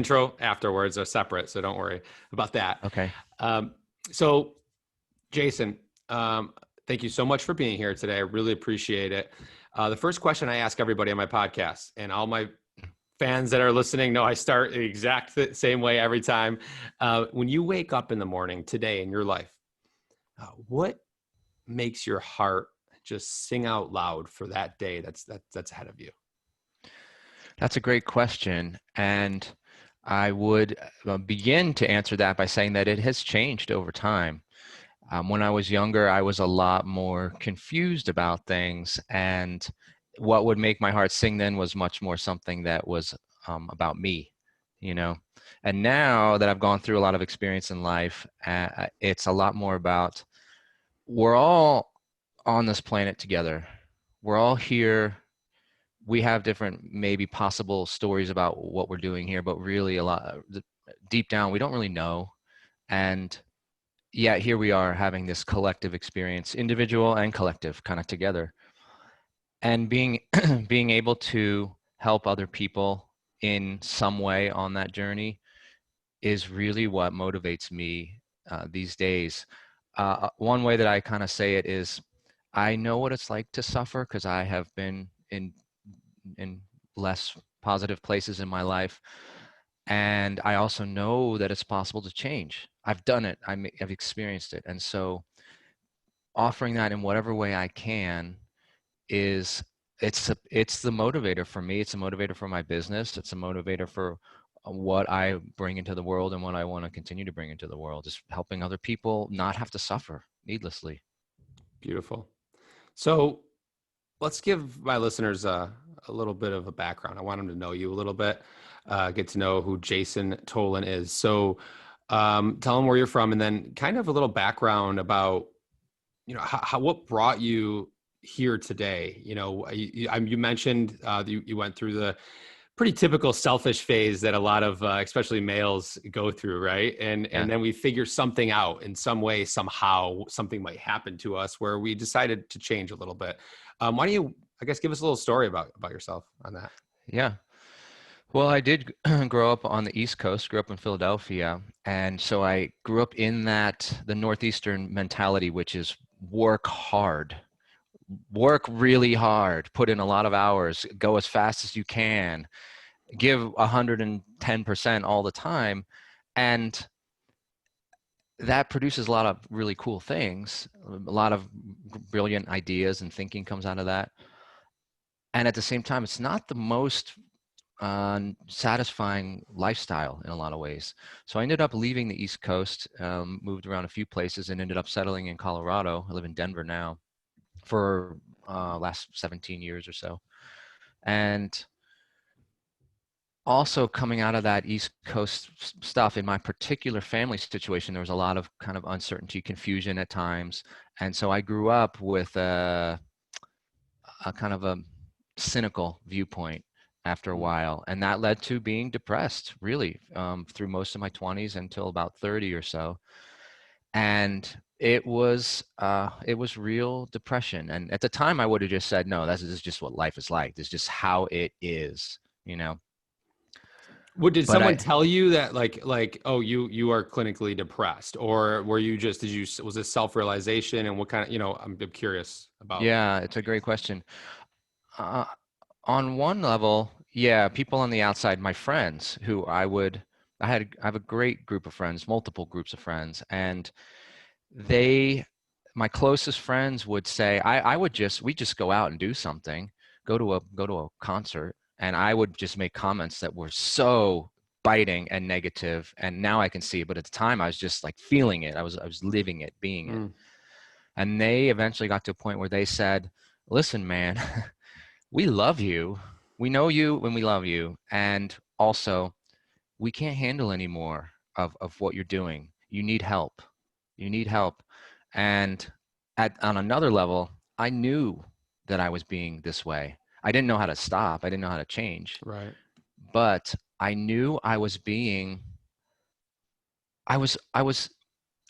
intro afterwards are separate, so don't worry about that. Okay. So, Jason, thank you so much for being here today. I really appreciate it. The first question I ask everybody on my podcast, and all my fans that are listening know I start the exact same way every time. When you wake up in the morning today in your life, what makes your heart just sing out loud for that day that's ahead of you? That's a great question. And I would begin to answer that by saying that it has changed over time. When I was younger, I was a lot more confused about things. And what would make my heart sing then was much more something that was about me, you know. And now that I've gone through a lot of experience in life, it's a lot more about we're all on this planet together. We're all here. We have different maybe possible stories about what we're doing here, but really a lot deep down we don't really know. And yet here we are having this collective experience, individual and collective, kind of together, and being being able to help other people in some way on that journey is really what motivates me these days. One way that I kind of say it is I know what it's like to suffer because I have been in less positive places in my life. And I also know that it's possible to change. I've done it. I've experienced it. And so offering that in whatever way I can is it's the motivator for me. It's a motivator for my business. It's a motivator for what I bring into the world and what I want to continue to bring into the world, is helping other people not have to suffer needlessly. Beautiful. So let's give my listeners a little bit of a background. I want them to know you a little bit, get to know who Jason Tollen is. So tell them where you're from, and then kind of a little background about, what brought you here today. You mentioned you went through the pretty typical selfish phase that a lot of especially males go through, right? And Yeah. then we figure something out in some way, somehow something might happen to us where we decided to change a little bit. Why don't you, I guess, give us a little story about yourself on that? Yeah. Well, I did grow up on the East Coast, grew up in Philadelphia. And so I grew up in the Northeastern mentality, which is work hard, work really hard, put in a lot of hours, go as fast as you can, give 110% all the time. And that produces a lot of really cool things. A lot of brilliant ideas and thinking comes out of that. And at the same time, it's not the most satisfying lifestyle in a lot of ways. So I ended up leaving the East Coast, moved around a few places, and ended up settling in Colorado. I live in Denver now for last 17 years or so. And also coming out of that East Coast stuff, in my particular family situation, there was a lot of kind of uncertainty, confusion at times. And so I grew up with a kind of a cynical viewpoint after a while, and that led to being depressed really through most of my 20s until about 30 or so. And it was real depression. And at the time I would have just said, no, this is just what life is like, this is just how it is, you know. Did But someone tell you that oh, you are clinically depressed, or were you just, was this self-realization, and what kind of, I'm curious about? yeah, it's a great question. uh, on one level, yeah, people on the outside, my friends who I have a great group of friends, multiple groups of friends, and they, my closest friends would say, we just go out and do something, go to a concert, and I would just make comments that were so biting and negative, and now I can see it, but at the time I was just like feeling it. I was living it, being it. And they eventually got to a point where they said, listen, man, we love you. We know you and we love you. And also, we can't handle any more of what you're doing. You need help. You need help. And on another level, I knew that I was being this way. I didn't know how to stop. I didn't know how to change. Right. But I knew I was being, I was,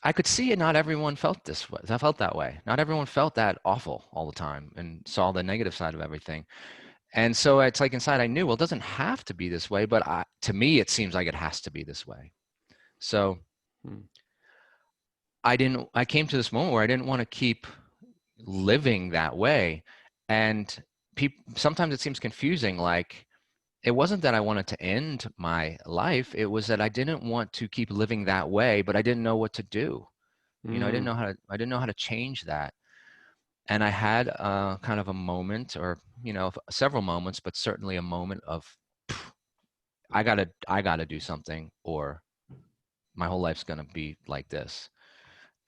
I could see it. Not everyone felt this way. I felt that way. Not everyone felt that awful all the time and saw the negative side of everything. And so it's like inside I knew, well, it doesn't have to be this way, but to me, it seems like it has to be this way. So Hmm. I came to this moment where I didn't want to keep living that way. And sometimes it seems confusing. Like, it wasn't that I wanted to end my life. It was that I didn't want to keep living that way, but I didn't know what to do. Hmm. I didn't know how to change that. And I had kind of a moment, or, several moments, but certainly a moment of, I gotta do something, or my whole life's gonna be like this.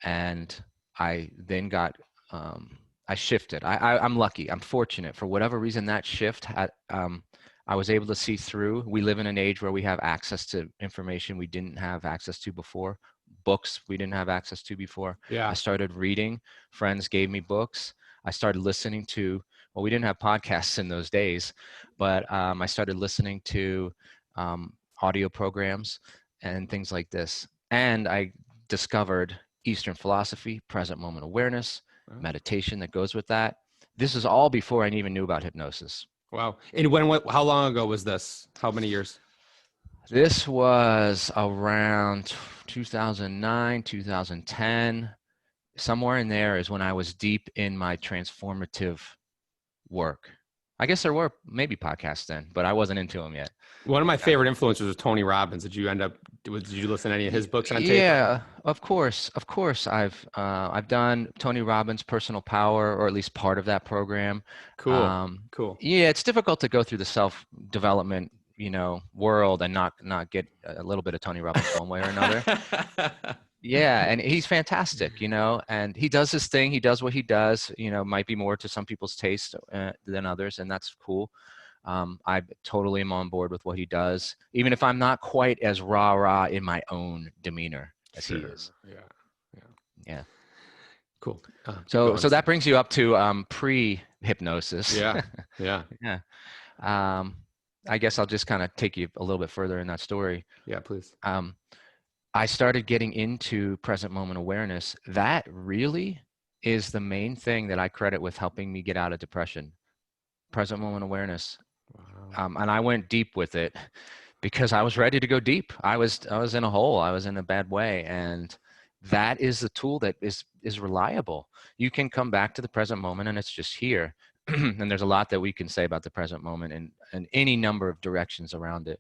And I then got, I shifted. I'm lucky. I'm fortunate. For whatever reason, that shift had, I was able to see through. We live in an age where we have access to information we didn't have access to before, books we didn't have access to before. I Yeah. started reading. Friends gave me books. I started listening to, well, we didn't have podcasts in those days, but I started listening to audio programs and things like this. And I discovered Eastern philosophy, present moment awareness, Wow. meditation that goes with that. This is all before I even knew about hypnosis. Wow. And how long ago was this? How many years? This was around 2009, 2010. Somewhere in there is when I was deep in my transformative work. I guess there were maybe podcasts then, but I wasn't into them yet. One of my Yeah. favorite influencers was Tony Robbins. Did you listen to any of his books on tape? Yeah, of course, of course. I've done Tony Robbins' Personal Power, or at least part of that program. Cool. Cool. Yeah, it's difficult to go through the self development, world and not get a little bit of Tony Robbins one way or another. Yeah, and he's fantastic, and he does his thing. He does what he does. Might be more to some people's taste than others, and that's cool. I totally am on board with what he does, even if I'm not quite as rah-rah in my own demeanor as he Sure. is. Yeah. Yeah. Yeah. Cool. Keep So going. so that brings you up to pre-hypnosis. Yeah. Yeah. Yeah. Um, I guess I'll just kind of take you a little bit further in that story. Yeah, please. Um, I started getting into present moment awareness. That really is the main thing that I credit with helping me get out of depression. Present moment awareness. Wow. And I went deep with it because I was ready to go deep. I was in a hole. I was in a bad way, and that is the tool that is reliable. You can come back to the present moment, and it's just here. And there's a lot that we can say about the present moment and any number of directions around it.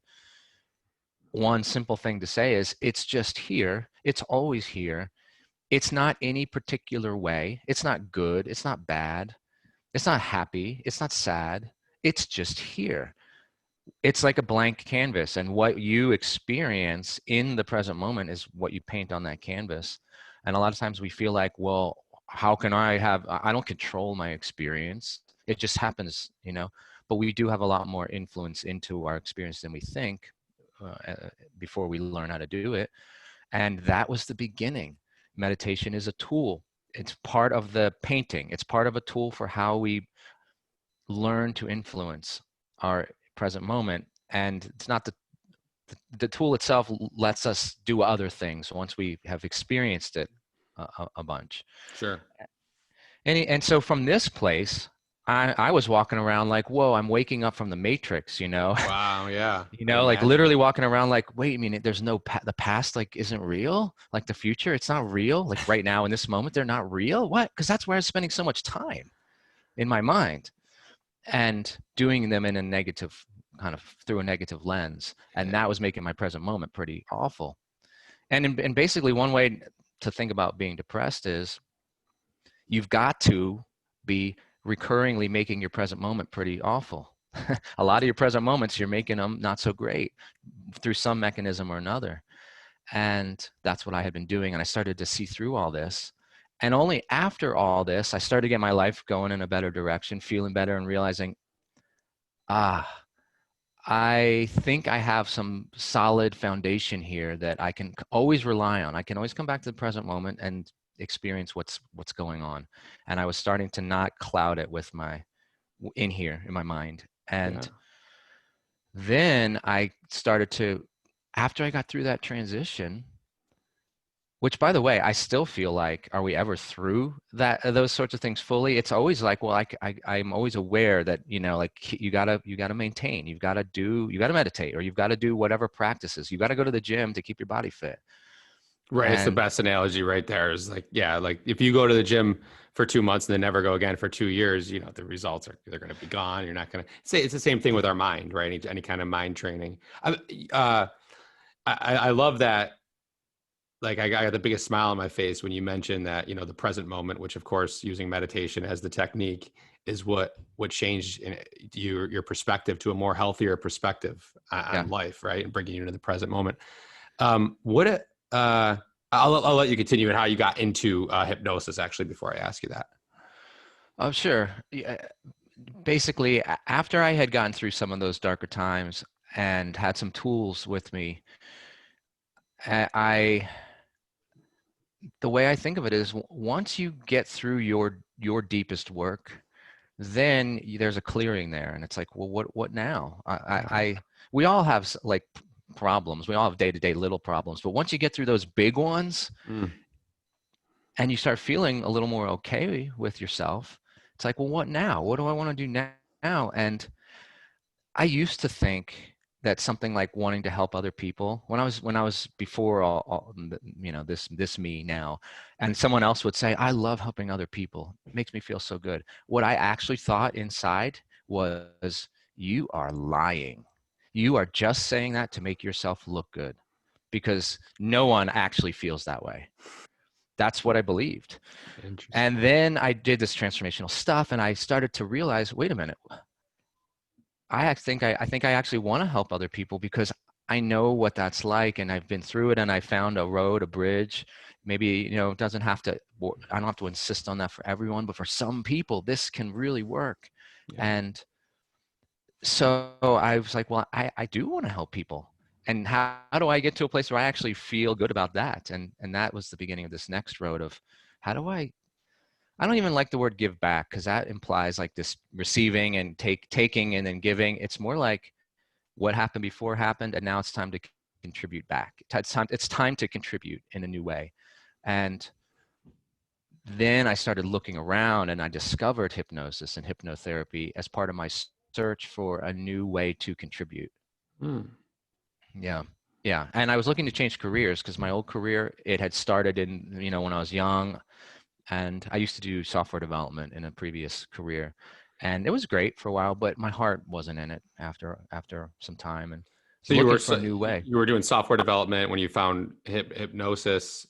One simple thing to say is it's just here. It's always here. It's not any particular way. It's not good. It's not bad. It's not happy. It's not sad. It's just here. It's like a blank canvas, and what you experience in the present moment is what you paint on that canvas. And a lot of times we feel like, well, how can I don't control my experience. It just happens, but we do have a lot more influence into our experience than we think before we learn how to do it. And that was the beginning. Meditation is a tool. It's part of the painting. It's part of a tool for how we learn to influence our present moment. And it's not the tool itself lets us do other things once we have experienced it a bunch. Sure. And so from this place, I was walking around like, whoa, I'm waking up from the Matrix, Wow. Yeah. I like imagine. literally walking around like, wait a minute, there's no the past like isn't real, like the future, it's not real, like right now in this moment, they're not real. What? Because that's where I was spending so much time in my mind and doing them in a negative kind of through a negative lens, and Yeah. that was making my present moment pretty awful. And basically one way to think about being depressed is you've got to be recurringly making your present moment pretty awful. A lot of your present moments, you're making them not so great through some mechanism or another. And that's what I had been doing. And I started to see through all this. And only after all this, I started to get my life going in a better direction, feeling better and realizing, ah, I think I have some solid foundation here that I can always rely on. I can always come back to the present moment and experience what's going on. And I was starting to not cloud it with my in here in my mind. Yeah. And then I started to, after I got through that transition, Which, by the way, I still feel like, are we ever through that those sorts of things fully? It's always like, well, I'm always aware that, you know, like you gotta maintain, you gotta meditate, or you've got to do whatever practices. You got to go to the gym to keep your body fit. Right. It's the And best analogy right there is like, yeah, like if you go to the gym for 2 months and then never go again for 2 years, you know, the results are, they're going to be gone. You're not going to say it's the same thing with our mind, right? Any kind of mind training. Uh, I love that. Like I got the biggest smile on my face when you mentioned that, you know, the present moment, which of course using meditation as the technique is what changed your perspective to a more healthier perspective yeah. on life, right? And bringing you into the present moment. What I'll let you continue and how you got into hypnosis actually before I ask you that. Oh, sure. Yeah, basically, after I had gotten through some of those darker times and had some tools with me, I the way I think of it is, once you get through your deepest work, then there's a clearing there, and it's like, well, what now? We all have like problems. We all have day-to-day little problems, but once you get through those big ones Mm, and you start feeling a little more okay with yourself, it's like, well, what now? What do I want to do now? And I used to think that something like wanting to help other people, when I was before you know, this me now, and someone else would say, I love helping other people, it makes me feel so good. What I actually thought inside was, you are lying. You are just saying that to make yourself look good, because no one actually feels that way. That's what I believed. interesting. And then I did this transformational stuff, and I started to realize, wait a minute, I think I actually want to help other people, because I know what that's like, and I've been through it, and I found a road, a bridge. Maybe, you know, it doesn't have to, I don't have to insist on that for everyone, but for some people, this can really work. Yeah. And so I was like, well, I do want to help people. And how do I get to a place where I actually feel good about that? And that was the beginning of this next road of, how do I don't even like the word give back, because that implies like this receiving and taking and then giving. It's more like, what happened before happened, and now it's time to contribute back. It's time to contribute in a new way. And then I started looking around, and I discovered hypnosis and hypnotherapy as part of my search for a new way to contribute. Mm. Yeah. Yeah. And I was looking to change careers, because my old career, it had started in, you know, when I was young, and I used to do software development in a previous career, and it was great for a while, but my heart wasn't in it after some time, and So looking for a new way. you were doing software development when you found hypnosis,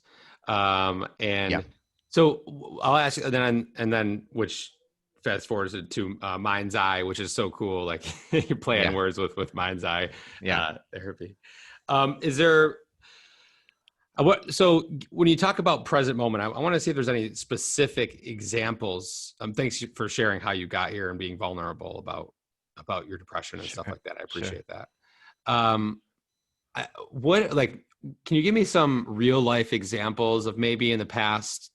Yeah. and so I'll ask you and then which fast forwards it to Mindzai, which is so cool. Like you play on Yeah. words with Mindzai Yeah. therapy. Is there what so when you talk about present moment, I want to see if there's any specific examples. Thanks for sharing how you got here and being vulnerable about your depression and stuff Sure. like that. I Sure. appreciate that. Um, what like can you give me some real life examples of maybe in the past,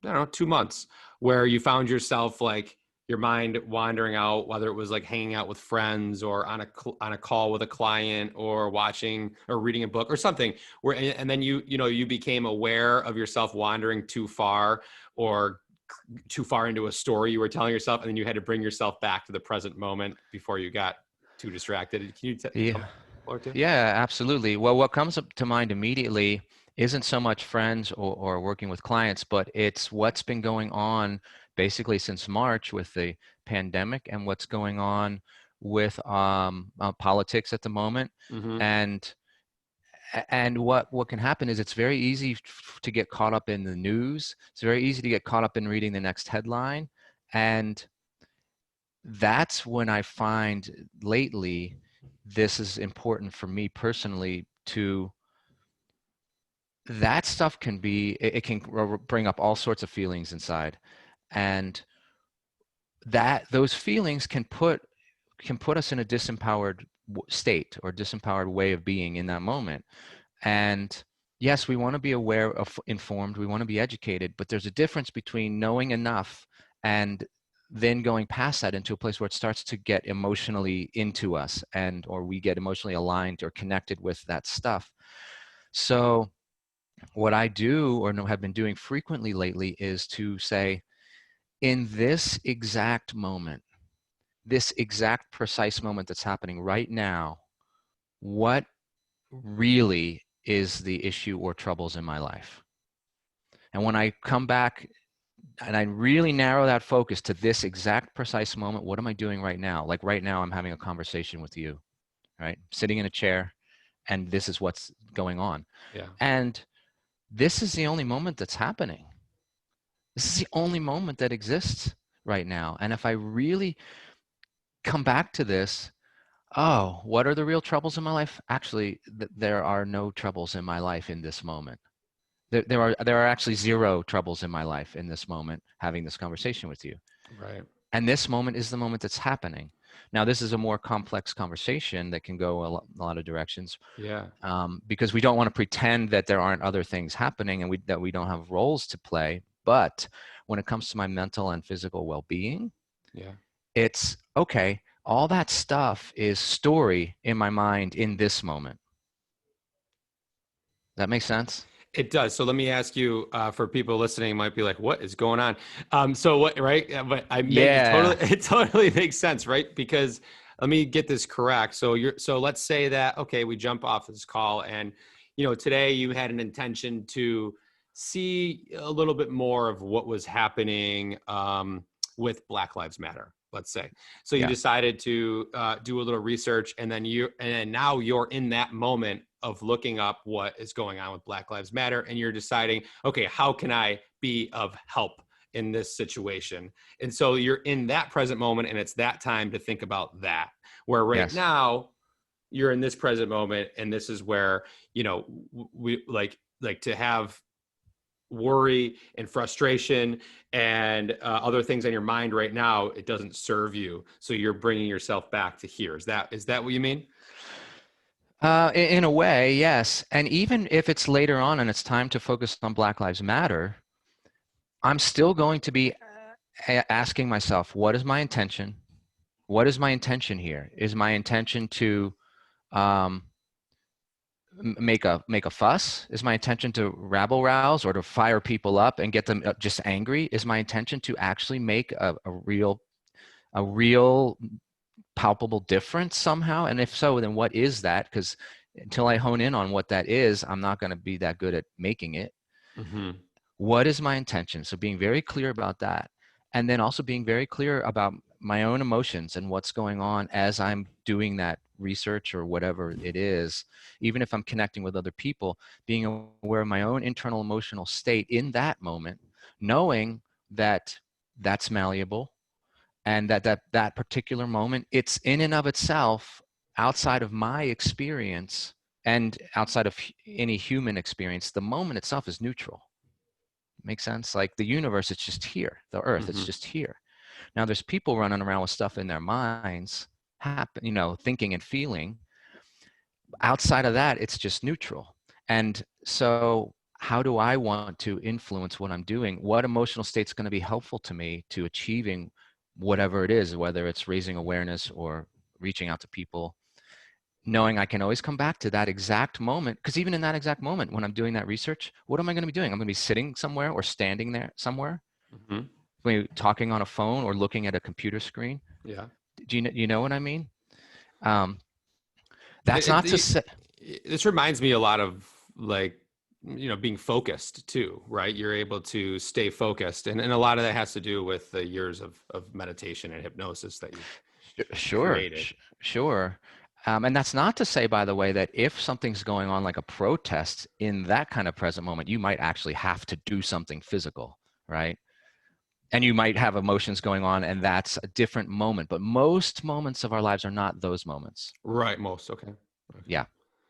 I don't know, 2 months where you found yourself like your mind wandering out, whether it was like hanging out with friends or on a call with a client or watching or reading a book or something where and then you know you became aware of yourself wandering too far or too far into a story you were telling yourself and then you had to bring yourself back to the present moment before you got too distracted. Can you tell me Yeah. or two? Yeah, absolutely. Well, what comes up to mind immediately isn't so much friends or working with clients, but it's what's been going on basically since March with the pandemic, and what's going on with politics at the moment. Mm-hmm. And what can happen is, it's very easy to get caught up in the news. It's very easy to get caught up in reading the next headline. And that's when I find lately, this is important for me personally, to that stuff can be, it can bring up all sorts of feelings inside. And that those feelings can put us in a disempowered state, or disempowered way of being in that moment. And yes, we want to be aware of, informed, we want to be educated, but there's a difference between knowing enough and then going past that into a place where it starts to get emotionally into us, and or we get emotionally aligned or connected with that stuff. So What I do or have been doing frequently lately is to say, in this exact moment, this exact precise moment that's happening right now, what really is the issue or troubles in my life? And when I come back and I really narrow that focus to this exact precise moment, what am I doing right now? Like right now, I'm having a conversation with you, right? Sitting in a chair, and this is what's going on. Yeah. And this is the only moment that's happening. This is the only moment that exists right now. And if I really come back to this, oh, what are the real troubles in my life? Actually, there are no troubles in my life in this moment. There are actually zero troubles in my life in this moment having this conversation with you. Right. And this moment is the moment that's happening. Now, this is a more complex conversation that can go a lot of directions, Yeah. because we don't want to pretend that there aren't other things happening and that we don't have roles to play. But when it comes to my mental and physical well-being, Yeah. it's okay. All that stuff is story in my mind in this moment. That makes sense? It does. So let me ask you, for people listening, might be like, "What is going on?" So what, right? But I make it totally, Yeah. it totally makes sense, right? Because let me get this correct. So let's say that, okay, we jump off this call, and today you had an intention to see a little bit more of what was happening with Black Lives Matter. Let's say. So you Yeah. decided to do a little research, and then now you're in that moment of looking up what is going on with Black Lives Matter, and you're deciding, okay, how can I be of help in this situation? And so you're in that present moment, and it's that time to think about that. Where right Yes. now you're in this present moment, and this is where we like to have worry and frustration and other things on your mind right now. It doesn't serve you, so you're bringing yourself back to here. Is that what you mean? In a way, yes. And even if it's later on and it's time to focus on Black Lives Matter, I'm still going to be asking myself, what is my intention? What is my intention here? Is my intention to um, make a fuss? Is my intention to rabble rouse or to fire people up and get them just angry? Is my intention to actually make a real palpable difference somehow? And if so, then what is that? Because until I hone in on what that is, I'm not going to be that good at making it. Mm-hmm. What is my intention? So being very clear about that. And then also being very clear about my own emotions and what's going on as I'm doing that research or whatever it is. Even if I'm connecting with other people, being aware of my own internal emotional state in that moment, knowing that that's malleable, and that particular moment, it's in and of itself, outside of my experience and outside of any human experience, the moment itself is neutral. Make sense? Like the universe, it's just here. The earth, it's Mm-hmm. just here. Now there's people running around with stuff in their minds, thinking and feeling. Outside of that, it's just neutral. And so how do I want to influence what I'm doing? What emotional state's going to be helpful to me to achieving whatever it is, whether it's raising awareness or reaching out to people, knowing I can always come back to that exact moment. Because even in that exact moment, when I'm doing that research, what am I going to be doing? I'm going to be sitting somewhere or standing there somewhere, Mm-hmm. maybe talking on a phone or looking at a computer screen. Yeah. Do you know what I mean? Um, that's It, not to it, say, this reminds me a lot of, like, being focused too, right? You're able to stay focused, and a lot of that has to do with the years of meditation and hypnosis that you've sure, created. sure. And that's not to say, by the way, that if something's going on like a protest in that kind of present moment, you might actually have to do something physical, right? And you might have emotions going on, and that's a different moment. But most moments of our lives are not those moments. Right, most. Okay. Okay. Yeah,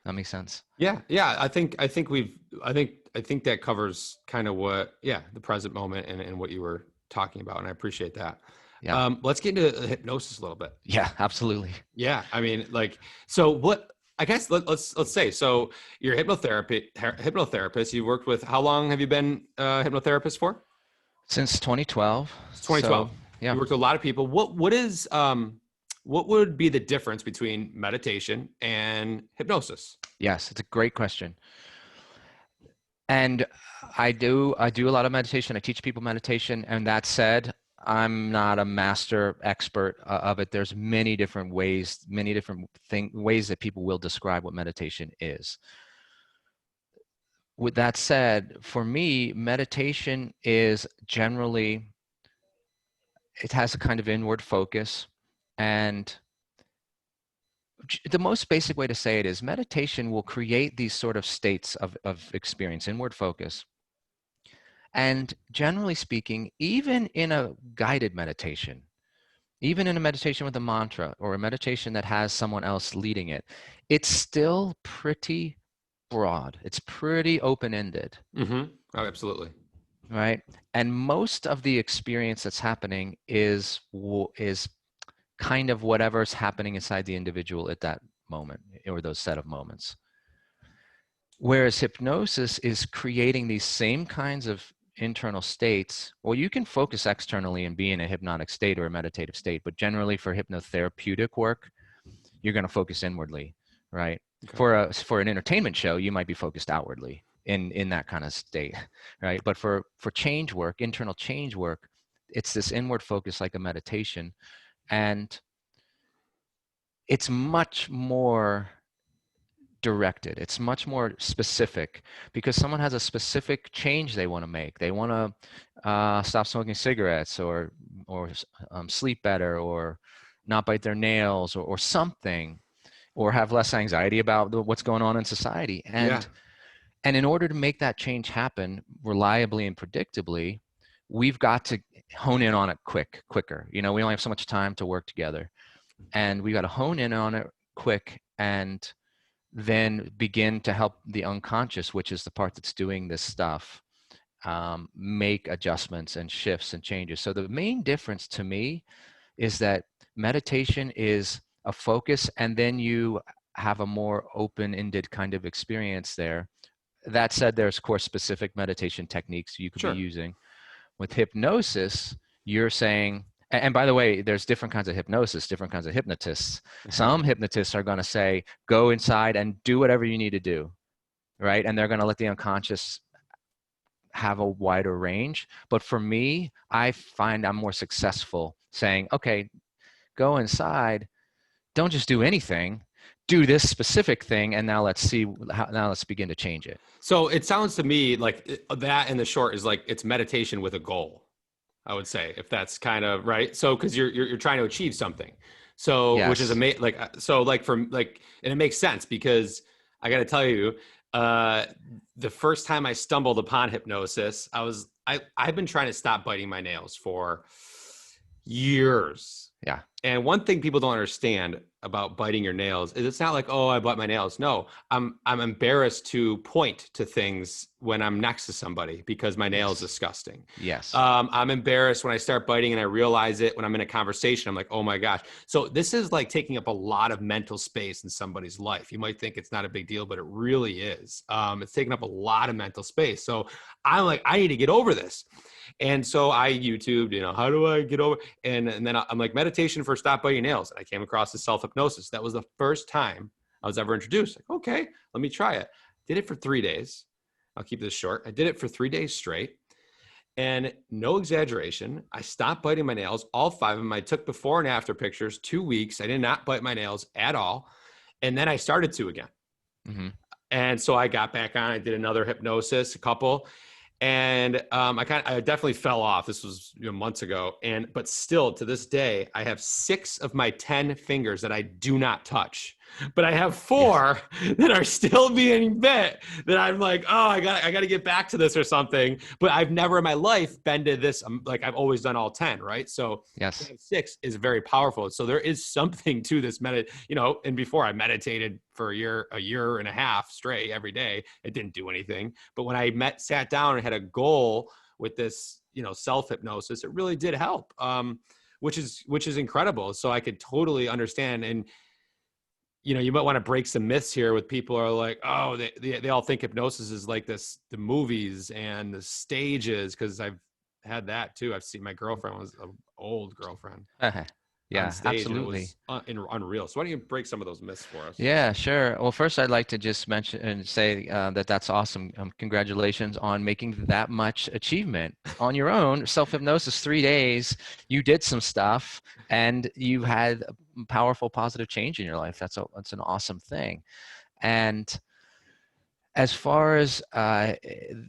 that makes sense. Yeah, yeah. I think that covers kind of what, yeah, the present moment and what you were talking about, and I appreciate that. Yeah, Let's get into hypnosis a little bit. yeah, absolutely. Yeah, I mean, like, so what? I guess let's say, so you're a hypnotherapist. You worked with, how long have you been a hypnotherapist for? Since 2012. It's So 2012. yeah, You worked with a lot of people. What would be the difference between meditation and hypnosis? yes, it's a great question. And I do a lot of meditation. I teach people meditation. And that said, I'm not a master expert of it. There's many different ways, many different ways that people will describe what meditation is. With that said, for me, meditation is generally, it has a kind of inward focus. And the most basic way to say it is meditation will create these sort of states of experience, inward focus. And generally speaking, even in a guided meditation, even in a meditation with a mantra or a meditation that has someone else leading it, it's still pretty broad. It's pretty open-ended, Mm-hmm. Oh, absolutely. right? And most of the experience that's happening is kind of whatever's happening inside the individual at that moment or those set of moments. Whereas hypnosis is creating these same kinds of internal states. Well, you can focus externally and be in a hypnotic state or a meditative state, but generally for hypnotherapeutic work, you're going to focus inwardly, right? Okay. For an entertainment show, you might be focused outwardly in that kind of state, right? But for change work, internal change work, it's this inward focus like a meditation, and it's much more directed. It's much more specific because someone has a specific change they want to make. They want to stop smoking cigarettes or sleep better or not bite their nails or something, or have less anxiety about what's going on in society. Yeah. And in order to make that change happen reliably and predictably, we've got to hone in on it quicker. You know, we only have so much time to work together, and we got to hone in on it quick and then begin to help the unconscious, which is the part that's doing this stuff, make adjustments and shifts and changes. So the main difference to me is that meditation is a focus, and then you have a more open-ended kind of experience there. That said, there's course specific meditation techniques you could be Sure. using. With hypnosis, you're saying, and by the way, there's different kinds of hypnosis, different kinds of hypnotists. Some hypnotists are going to say, go inside and do whatever you need to do, right? And they're going to let the unconscious have a wider range. But for me, I find I'm more successful saying, okay, go inside, don't just do anything, do this specific thing, and now let's now let's begin to change it. So it sounds to me like that in the short is like it's meditation with a goal. I would say if that's kind of right. So because you're trying to achieve something. So which is Yes. amazing. Like so like from like and it makes sense because I got to tell you, uh, the first time I stumbled upon hypnosis, I've been trying to stop biting my nails for years. Yeah. And one thing people don't understand about biting your nails is it's not like, oh, I bite my nails. No, I'm embarrassed to point to things when I'm next to somebody because my nail is Yes. disgusting. Yes. I'm embarrassed when I start biting and I realize it when I'm in a conversation. I'm like, oh my gosh. So this is like taking up a lot of mental space in somebody's life. You might think it's not a big deal, but it really is. It's taking up a lot of mental space. So I'm like, I need to get over this. And so I YouTubed, how do I get over? And then I'm like, meditation for stop biting nails. And I came across the self-hypnosis. That was the first time I was ever introduced. Like, okay, let me try it. Did it for 3 days. I'll keep this short. I did it for 3 days straight. And no exaggeration, I stopped biting my nails, all 5 of them. I took before and after pictures, 2 weeks. I did not bite my nails at all. And then I started to again. Mm-hmm. And so I got back on, I did another hypnosis, a couple. And I definitely fell off. This was months ago, but still to this day, I have 6 of my 10 fingers that I do not touch, but I have Yes. 4 that are still being bit. That I'm like, oh, I got to get back to this or something. But I've never in my life been to this. Like I've always done all 10, right? So Yes. 6 is very powerful. So there is something to this And before I meditated for a year and a half straight every day, it didn't do anything. But when I sat down and had a goal with this, self hypnosis, it really did help, which is incredible. So I could totally understand. And you might want to break some myths here with people who are like, oh, they all think hypnosis is like this, the movies and the stages, because I've had that too. I've seen my girlfriend was an old girlfriend. on Yeah, stage, and it absolutely. was unreal. So why don't you break some of those myths for us? Yeah, sure. Well, first, I'd like to just mention and say that that's awesome. Congratulations on making that much achievement on your own. Self-hypnosis, 3 days, you did some stuff and you had a powerful, positive change in your life. That's an awesome thing. And as far as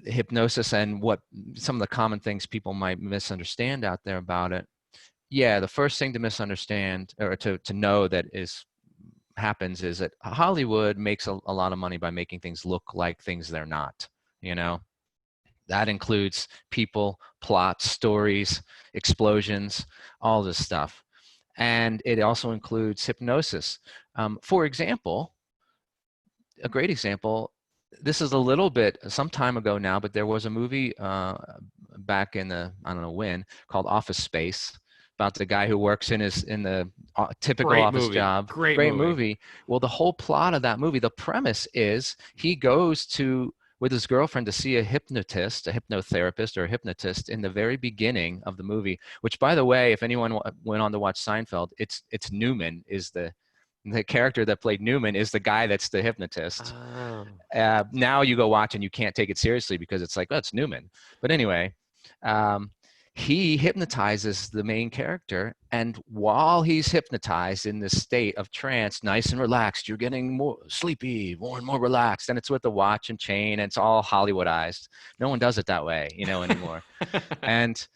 hypnosis and what some of the common things people might misunderstand out there about it, yeah, the first thing to misunderstand or to know that is happens is that Hollywood makes a lot of money by making things look like things they're not. You know, that includes people, plots, stories, explosions, all this stuff. And it also includes hypnosis. For example, a great example, this is a little bit some time ago now, but there was a movie back in the, I don't know when, called Office Space, about the guy who works in the typical Great office movie. job. Great Great movie. movie. Well, the whole plot of that movie, the premise is he goes to with his girlfriend to see a hypnotist, a hypnotherapist or a hypnotist in the very beginning of the movie, which, by the way, if anyone went on to watch Seinfeld, it's Newman is the character that played Newman is the guy that's the hypnotist. Oh. Now you go watch and you can't take it seriously because it's like, oh, it's Newman. But anyway, um, he hypnotizes the main character. And while he's hypnotized in this state of trance, nice and relaxed, you're getting more sleepy, more and more relaxed. And it's with the watch and chain, and it's all Hollywoodized. No one does it that way, anymore. And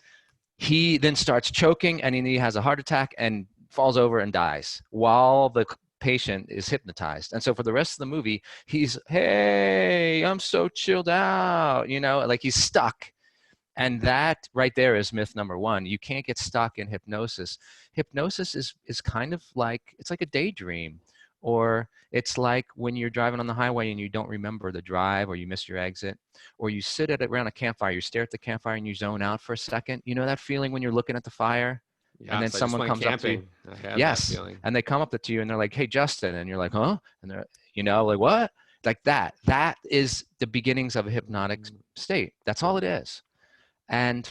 he then starts choking and he has a heart attack and falls over and dies while the patient is hypnotized. And so for the rest of the movie, he's, hey, I'm so chilled out, like he's stuck. And that right there is myth number one. You can't get stuck in hypnosis. Hypnosis is kind of like, it's like a daydream, or it's like when you're driving on the highway and you don't remember the drive, or you miss your exit, or you sit around a campfire, you stare at the campfire and you zone out for a second. You know that feeling when you're looking at the fire and then Yes, I just someone went comes up to you? camping. I had that Yes. feeling. And they come up to you and they're like, hey, Justin. And you're like, huh? And they're, like, what? Like that. That is the beginnings of a hypnotic state. That's all it is. And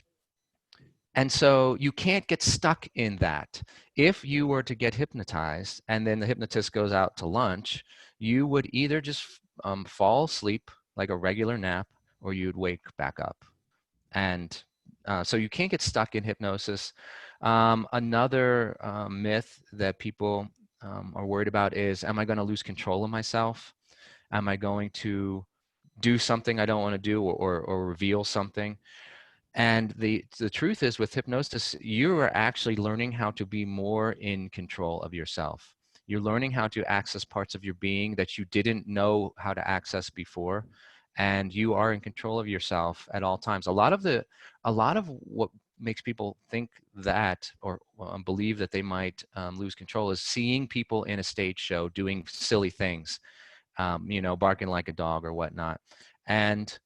so you can't get stuck in that. If you were to get hypnotized and then the hypnotist goes out to lunch, you would either just fall asleep like a regular nap, or you'd wake back up. And so you can't get stuck in hypnosis. Another myth that people are worried about is, am I going to lose control of myself? Am I going to do something I don't want to do, or reveal something? And the truth is, with hypnosis, you are actually learning how to be more in control of yourself. You're learning how to access parts of your being that you didn't know how to access before, and you are in control of yourself at all times. A lot of what makes people think that, or believe that they might lose control, is seeing people in a stage show doing silly things, barking like a dog or whatnot. And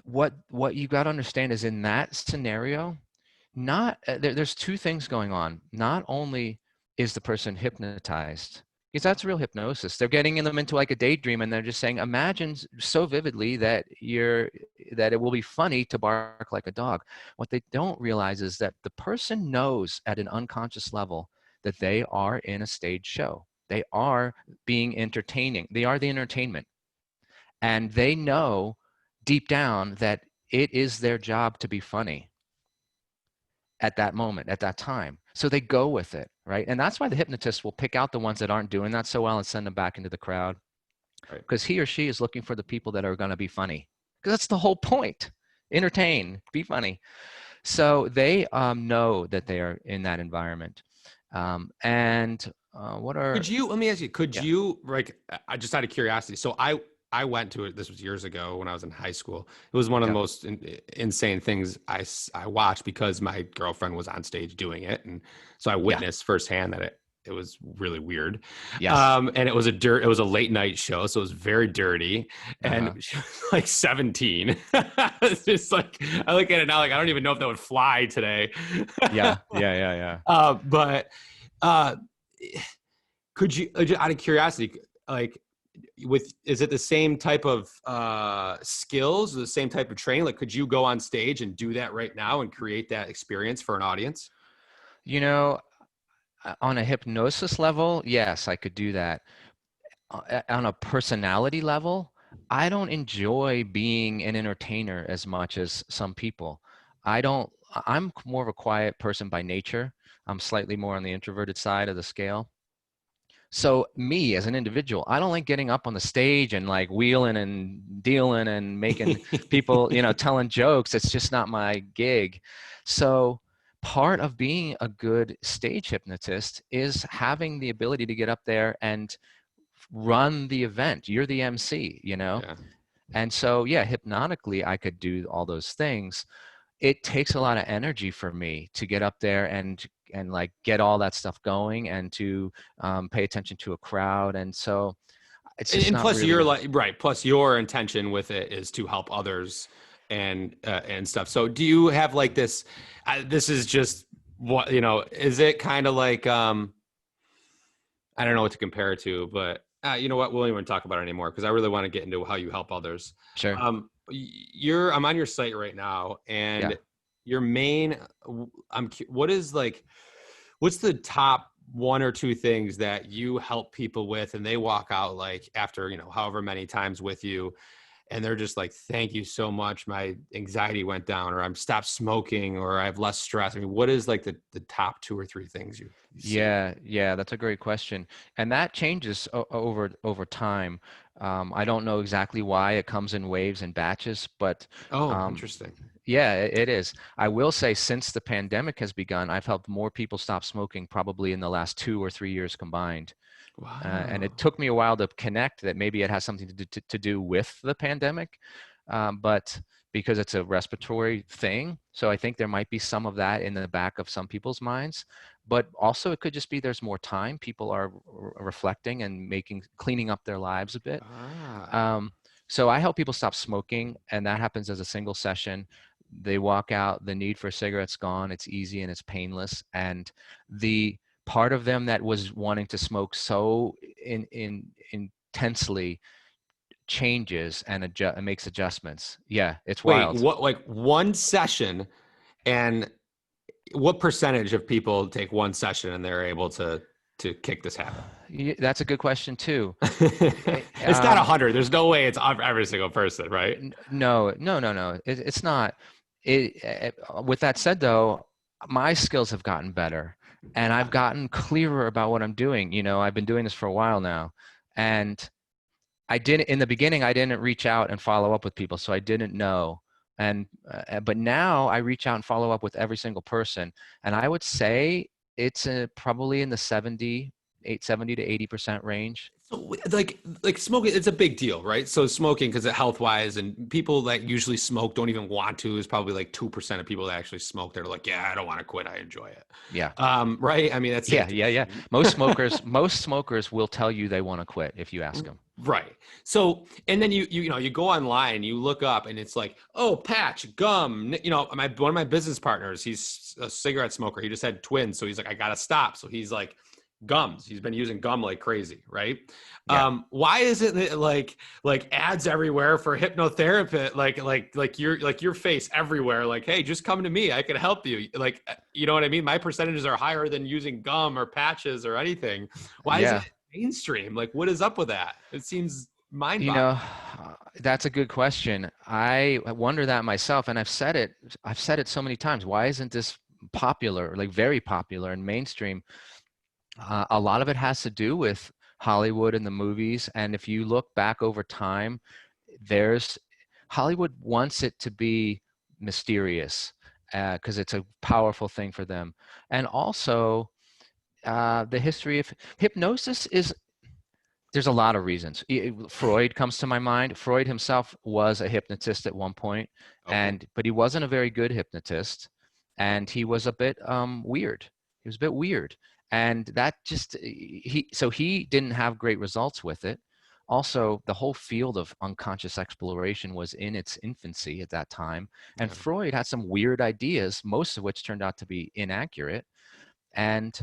what you got to understand is, in that scenario, not there's two things going on. Not only is the person hypnotized, because that's real hypnosis, they're getting them into like a daydream, and they're just saying, imagine so vividly that it will be funny to bark like a dog. What they don't realize is that the person knows at an unconscious level that they are in a stage show. They are being entertaining. They are the entertainment. And they know deep down that it is their job to be funny at that moment, at that time. So they go with it, right? And that's why the hypnotist will pick out the ones that aren't doing that so well and send them back into the crowd, Right. because he or she is looking for the people that are going to be funny. Because that's the whole point. Entertain, be funny. So they know that they are in that environment. And what are, Let me ask you, could yeah, you, like, I just out of curiosity. So I went to it. This was years ago when I was in high school. It was one of the yeah, most insane things I watched because my girlfriend was on stage doing it. And so I yeah, witnessed firsthand that it was really weird. yes, And it was a late night show. So it was very dirty. And uh-huh, she was like 17. It's just like, I look at it now, like, I don't even know if that would fly today. yeah, yeah, yeah, yeah. But, uh, could you, out of curiosity, like, is it the same type of skills, the same type of training? Like, could you go on stage and do that right now and create that experience for an audience? You know, On a hypnosis level, yes, I could do that. On a personality level, I don't enjoy being an entertainer as much as some people. I don't, I'm more of a quiet person by nature. I'm slightly more on the introverted side of the scale. So me as an individual, I don't like getting up on the stage and like wheeling and dealing and making people, telling jokes. It's just not my gig. So part of being a good stage hypnotist is having the ability to get up there and run the event. You're the MC. Yeah. And so, yeah, hypnotically, I could do all those things. It takes a lot of energy for me to get up there and like get all that stuff going and to pay attention to a crowd. And so it's just And not plus you're really. like right, plus your intention with it is to help others and stuff. So do you have like this this is just what, is it kind of like I don't know what to compare it to, but you know what? We won't even talk about it anymore because I really want to get into how you help others. Sure. I'm on your site right now, Yeah. and your main. What is like, what's the top one or two things that you help people with, and they walk out like after however many times with you, and they're just like, thank you so much, my anxiety went down, or I'm stopped smoking, or I have less stress. I mean, what is like the top two or three things you see? Yeah, that's a great question, and that changes over time. I don't know exactly why it comes in waves and batches, but Oh, um, interesting. yeah, it is. I will say, since the pandemic has begun, I've helped more people stop smoking probably in the last 2 or 3 years combined. And it Wow. took me a while to connect that maybe it has something to do with the pandemic, but because it's a respiratory thing. So I think there might be some of that in the back of some people's minds. But also, it could just be there's more time. People are reflecting and cleaning up their lives a bit. Ah. Um, so I help people stop smoking, and that happens as a single session. They walk out, the need for a cigarette's gone. It's easy and it's painless. And the part of them that was wanting to smoke so intensely changes and makes adjustments. Yeah, it's Wait, wild. what, like one session, and what percentage of people take one session and they're able to kick this habit? That's a good question too. It's not 100. There's no way it's every single person, right? No, no, no, no. It's not. With that said, though, my skills have gotten better, and I've gotten clearer about what I'm doing. I've been doing this for a while now, and I didn't in the beginning. I didn't reach out and follow up with people, so I didn't know. And but now I reach out and follow up with every single person, and I would say it's probably in the 70 to 80% range. So like smoking, it's a big deal, right? So smoking, because health wise, and people that usually smoke don't even want to, is probably like 2% of people that actually smoke. They're like, yeah, I don't want to quit. I enjoy it. Yeah. Right. I mean, that's safe Yeah, to yeah, yeah. assume. Most smokers will tell you they want to quit if you ask them. Right. So, and then you go online, you look up, and it's like, oh, patch, gum. My one of my business partners, he's a cigarette smoker. He just had twins, so he's like, I gotta stop. So he's like, gums. He's been using gum like crazy, right? Yeah. Why isn't it like ads everywhere for hypnotherapy? Like your face everywhere. Like, hey, just come to me. I can help you. Like, you know what I mean? My percentages are higher than using gum or patches or anything. Why isn't Yeah. it mainstream? Like, what is up with that? It seems You know, mind-boggling. that's a good question. I wonder that myself, and I've said it so many times. Why isn't this popular, like very popular and mainstream? A lot of it has to do with Hollywood and the movies. And if you look back over time, there's Hollywood wants it to be mysterious because it's a powerful thing for them. And also, the history of hypnosis is there's a lot of reasons. Freud comes to my mind. Freud himself was a hypnotist at one point, Okay. but he wasn't a very good hypnotist, and he was a bit weird. He was a bit weird, and that just he didn't have great results with it. Also, the whole field of unconscious exploration was in its infancy at that time, and Yeah. Freud had some weird ideas, most of which turned out to be inaccurate. And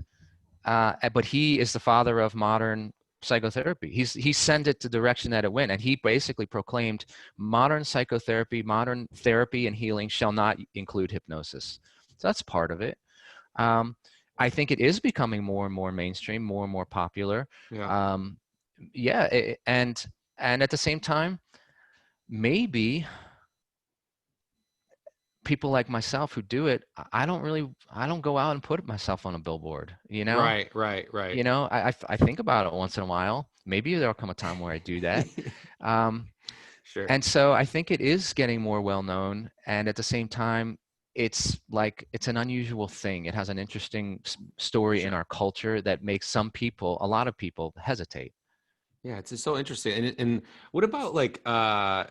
but he is the father of modern psychotherapy. He sent it the direction that it went, and he basically proclaimed modern psychotherapy, modern therapy and healing shall not include hypnosis. So that's part of it. Um, I think it is becoming more and more mainstream, more and more popular. Yeah. Um, yeah, and at the same time, maybe people like myself who do it, I don't go out and put myself on a billboard, you know? Right, right, right. You know, I think about it once in a while. Maybe there'll come a time where I do that. Um, Sure. and so I think it is getting more well known, and at the same time, it's like it's an unusual thing. It has an interesting story in Sure. our culture that makes some people, a lot of people, hesitate. Yeah, it's just so interesting. And what about like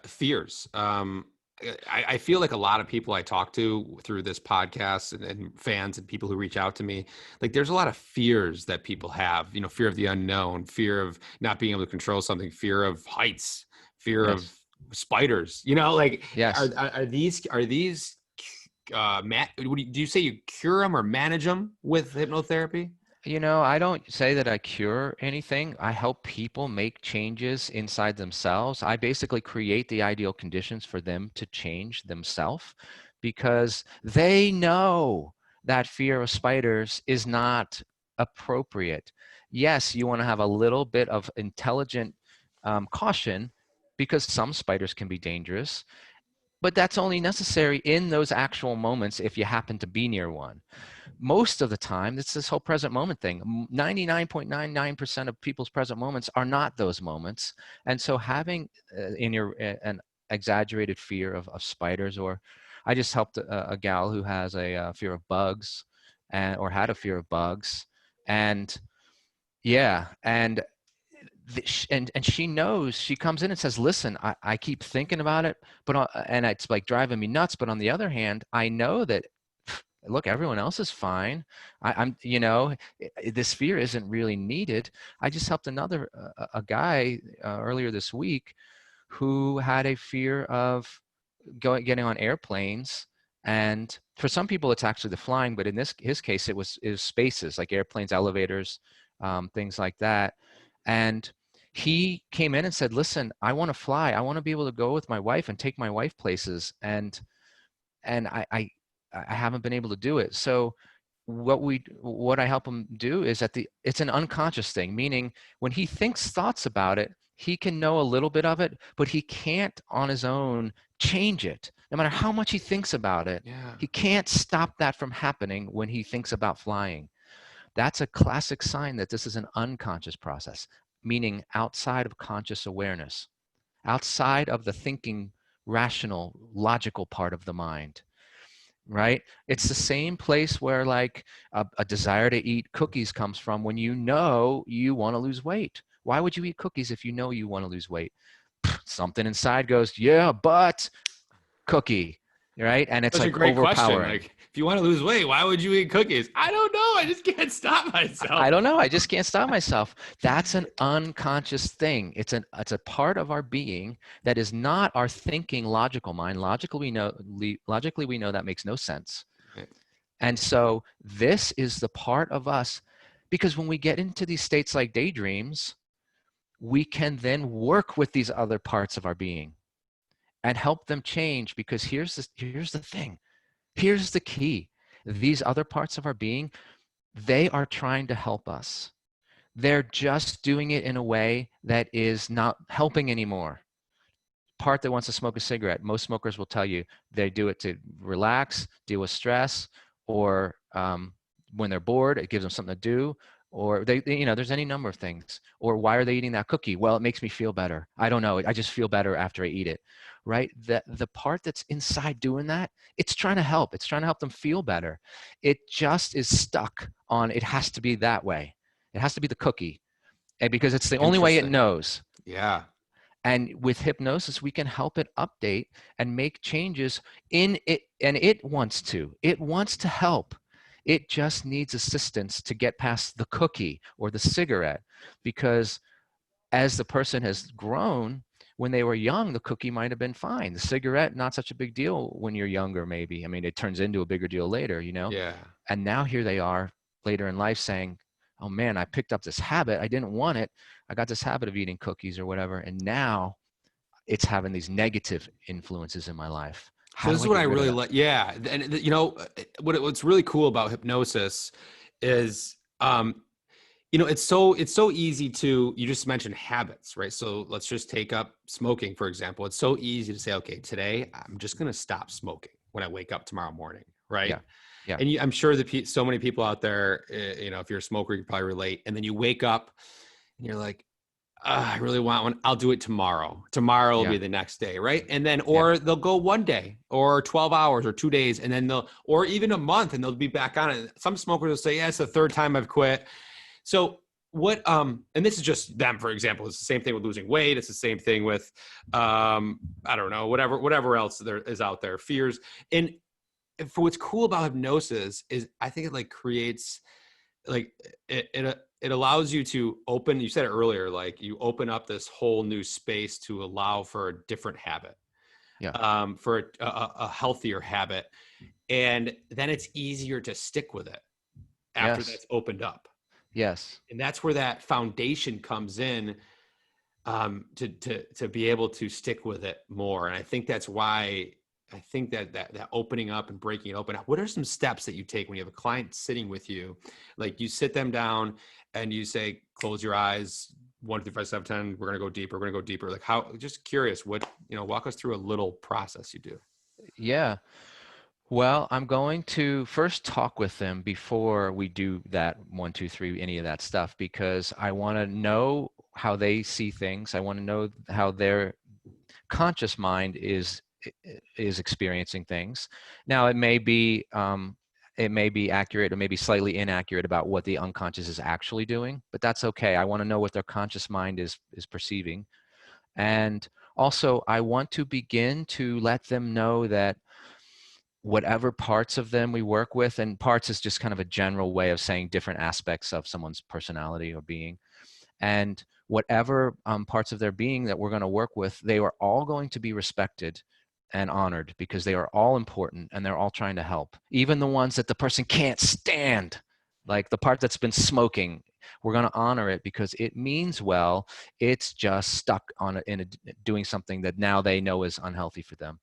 fears? I feel like a lot of people I talk to through this podcast and fans and people who reach out to me, like there's a lot of fears that people have, you know, fear of the unknown, fear of not being able to control something, fear of heights, fear of Yes. spiders, you know, like Yes. are these do you say you cure them or manage them with hypnotherapy? You know, I don't say that I cure anything. I help people make changes inside themselves. I basically create the ideal conditions for them to change themselves because they know that fear of spiders is not appropriate. Yes, you want to have a little bit of intelligent caution because some spiders can be dangerous, but that's only necessary in those actual moments if you happen to be near one. Most of the time, it's this whole present moment thing. 99.99% of people's present moments are not those moments. And so having in your an exaggerated fear of spiders, or I just helped a gal who has a fear of bugs and or had a fear of bugs. And yeah, and she knows, she comes in and says, listen, I keep thinking about it, but and it's like driving me nuts. But on the other hand, I know that look, everyone else is fine. I'm, you know, this fear isn't really needed. I just helped another a guy earlier this week who had a fear of getting on airplanes, and for some people it's actually the flying, but in this his case it was spaces like airplanes, elevators, things like that. And he came in and said, listen, I want to fly, I want to be able to go with my wife and take my wife places, and I haven't been able to do it. So what I help him do is it's an unconscious thing, meaning when he thinks thoughts about it, he can know a little bit of it, but he can't on his own change it. No matter how much he thinks about it, Yeah. he can't stop that from happening when he thinks about flying. That's a classic sign that this is an unconscious process, meaning outside of conscious awareness, outside of the thinking, rational, logical part of the mind, right? It's the same place where like a desire to eat cookies comes from when you know you want to lose weight. Why would you eat cookies if you know you want to lose weight? Something inside goes, yeah, but cookie, right? And it's Such a like great question. overpowering. Like, if you want to lose weight, why would you eat cookies? I don't know. I just can't stop I myself. don't know. I just can't stop myself. That's an unconscious thing. It's a part of our being that is not our thinking logical mind. Logically we know that makes no sense. Right. And so this is the part of us, because when we get into these states like daydreams, we can then work with these other parts of our being and help them change, because here's the thing. Here's the key. These other parts of our being, they are trying to help us. They're just doing it in a way that is not helping anymore. Part that wants to smoke a cigarette, most smokers will tell you they do it to relax, deal with stress, or when they're bored, it gives them something to do. Or there's any number of things. Or why are they eating that cookie? Well, it makes me feel better. I don't know. I just feel better after I eat it, right? The part that's inside doing that, it's trying to help. It's trying to help them feel better. It just is stuck on it has to be that way. It has to be the cookie, and because it's the only way it Interesting. knows. Yeah. And with hypnosis, we can help it update and make changes in it. And it wants to. It wants to help. It just needs assistance to get past the cookie or the cigarette. Because as the person has grown, when they were young, the cookie might have been fine. The cigarette, not such a big deal when you're younger, maybe. I mean, it turns into a bigger deal later, you know? Yeah. And now here they are later in life saying, oh man, I picked up this habit. I didn't want it. I got this habit of eating cookies or whatever. And now it's having these negative influences in my life. So How this do is I what I get rid of really that? like. Yeah, and what's really cool about hypnosis is it's so easy to, you just mentioned habits, right? So let's just take up smoking, for example. It's so easy to say, okay, today I'm just going to stop smoking when I wake up tomorrow morning, right? Yeah. Yeah. And I'm sure that so many people out there, if you're a smoker, you can probably relate. And then you wake up and you're like, I really want one. I'll do it tomorrow. Tomorrow will Yeah. be the next day, right? And then, Yeah. or they'll go one day or 12 hours or 2 days, and then or even a month, and they'll be back on it. Some smokers will say, yeah, it's the third time I've quit. So and this is just them, for example. It's the same thing with losing weight. It's the same thing with, I don't know, whatever else there is out there, fears. And for what's cool about hypnosis is I think it like creates, like it allows you to open, you said it earlier, like you open up this whole new space to allow for a different habit, Yeah. for a healthier habit. And then it's easier to stick with it after Yes. that's opened up. Yes. And that's where that foundation comes in, to be able to stick with it more. And I think that's why I think that opening up and breaking it open. What are some steps that you take when you have a client sitting with you? Like you sit them down and you say, close your eyes, 1, 2, 3, 5, 7, 10. We're going to go deeper. We're going to go deeper. Like how, just curious, walk us through a little process you do. Yeah. Well, I'm going to first talk with them before we do that 1, 2, 3, any of that stuff, because I want to know how they see things. I want to know how their conscious mind is experiencing things. Now, it may be accurate or maybe slightly inaccurate about what the unconscious is actually doing, but that's okay. I want to know what their conscious mind is perceiving. And also, I want to begin to let them know that whatever parts of them we work with, and parts is just kind of a general way of saying different aspects of someone's personality or being, and whatever parts of their being that we're going to work with, they are all going to be respected and honored because they are all important and they're all trying to help. Even the ones that the person can't stand, like the part that's been smoking, we're going to honor it because it means well. It's just stuck on doing something that now they know is unhealthy for them.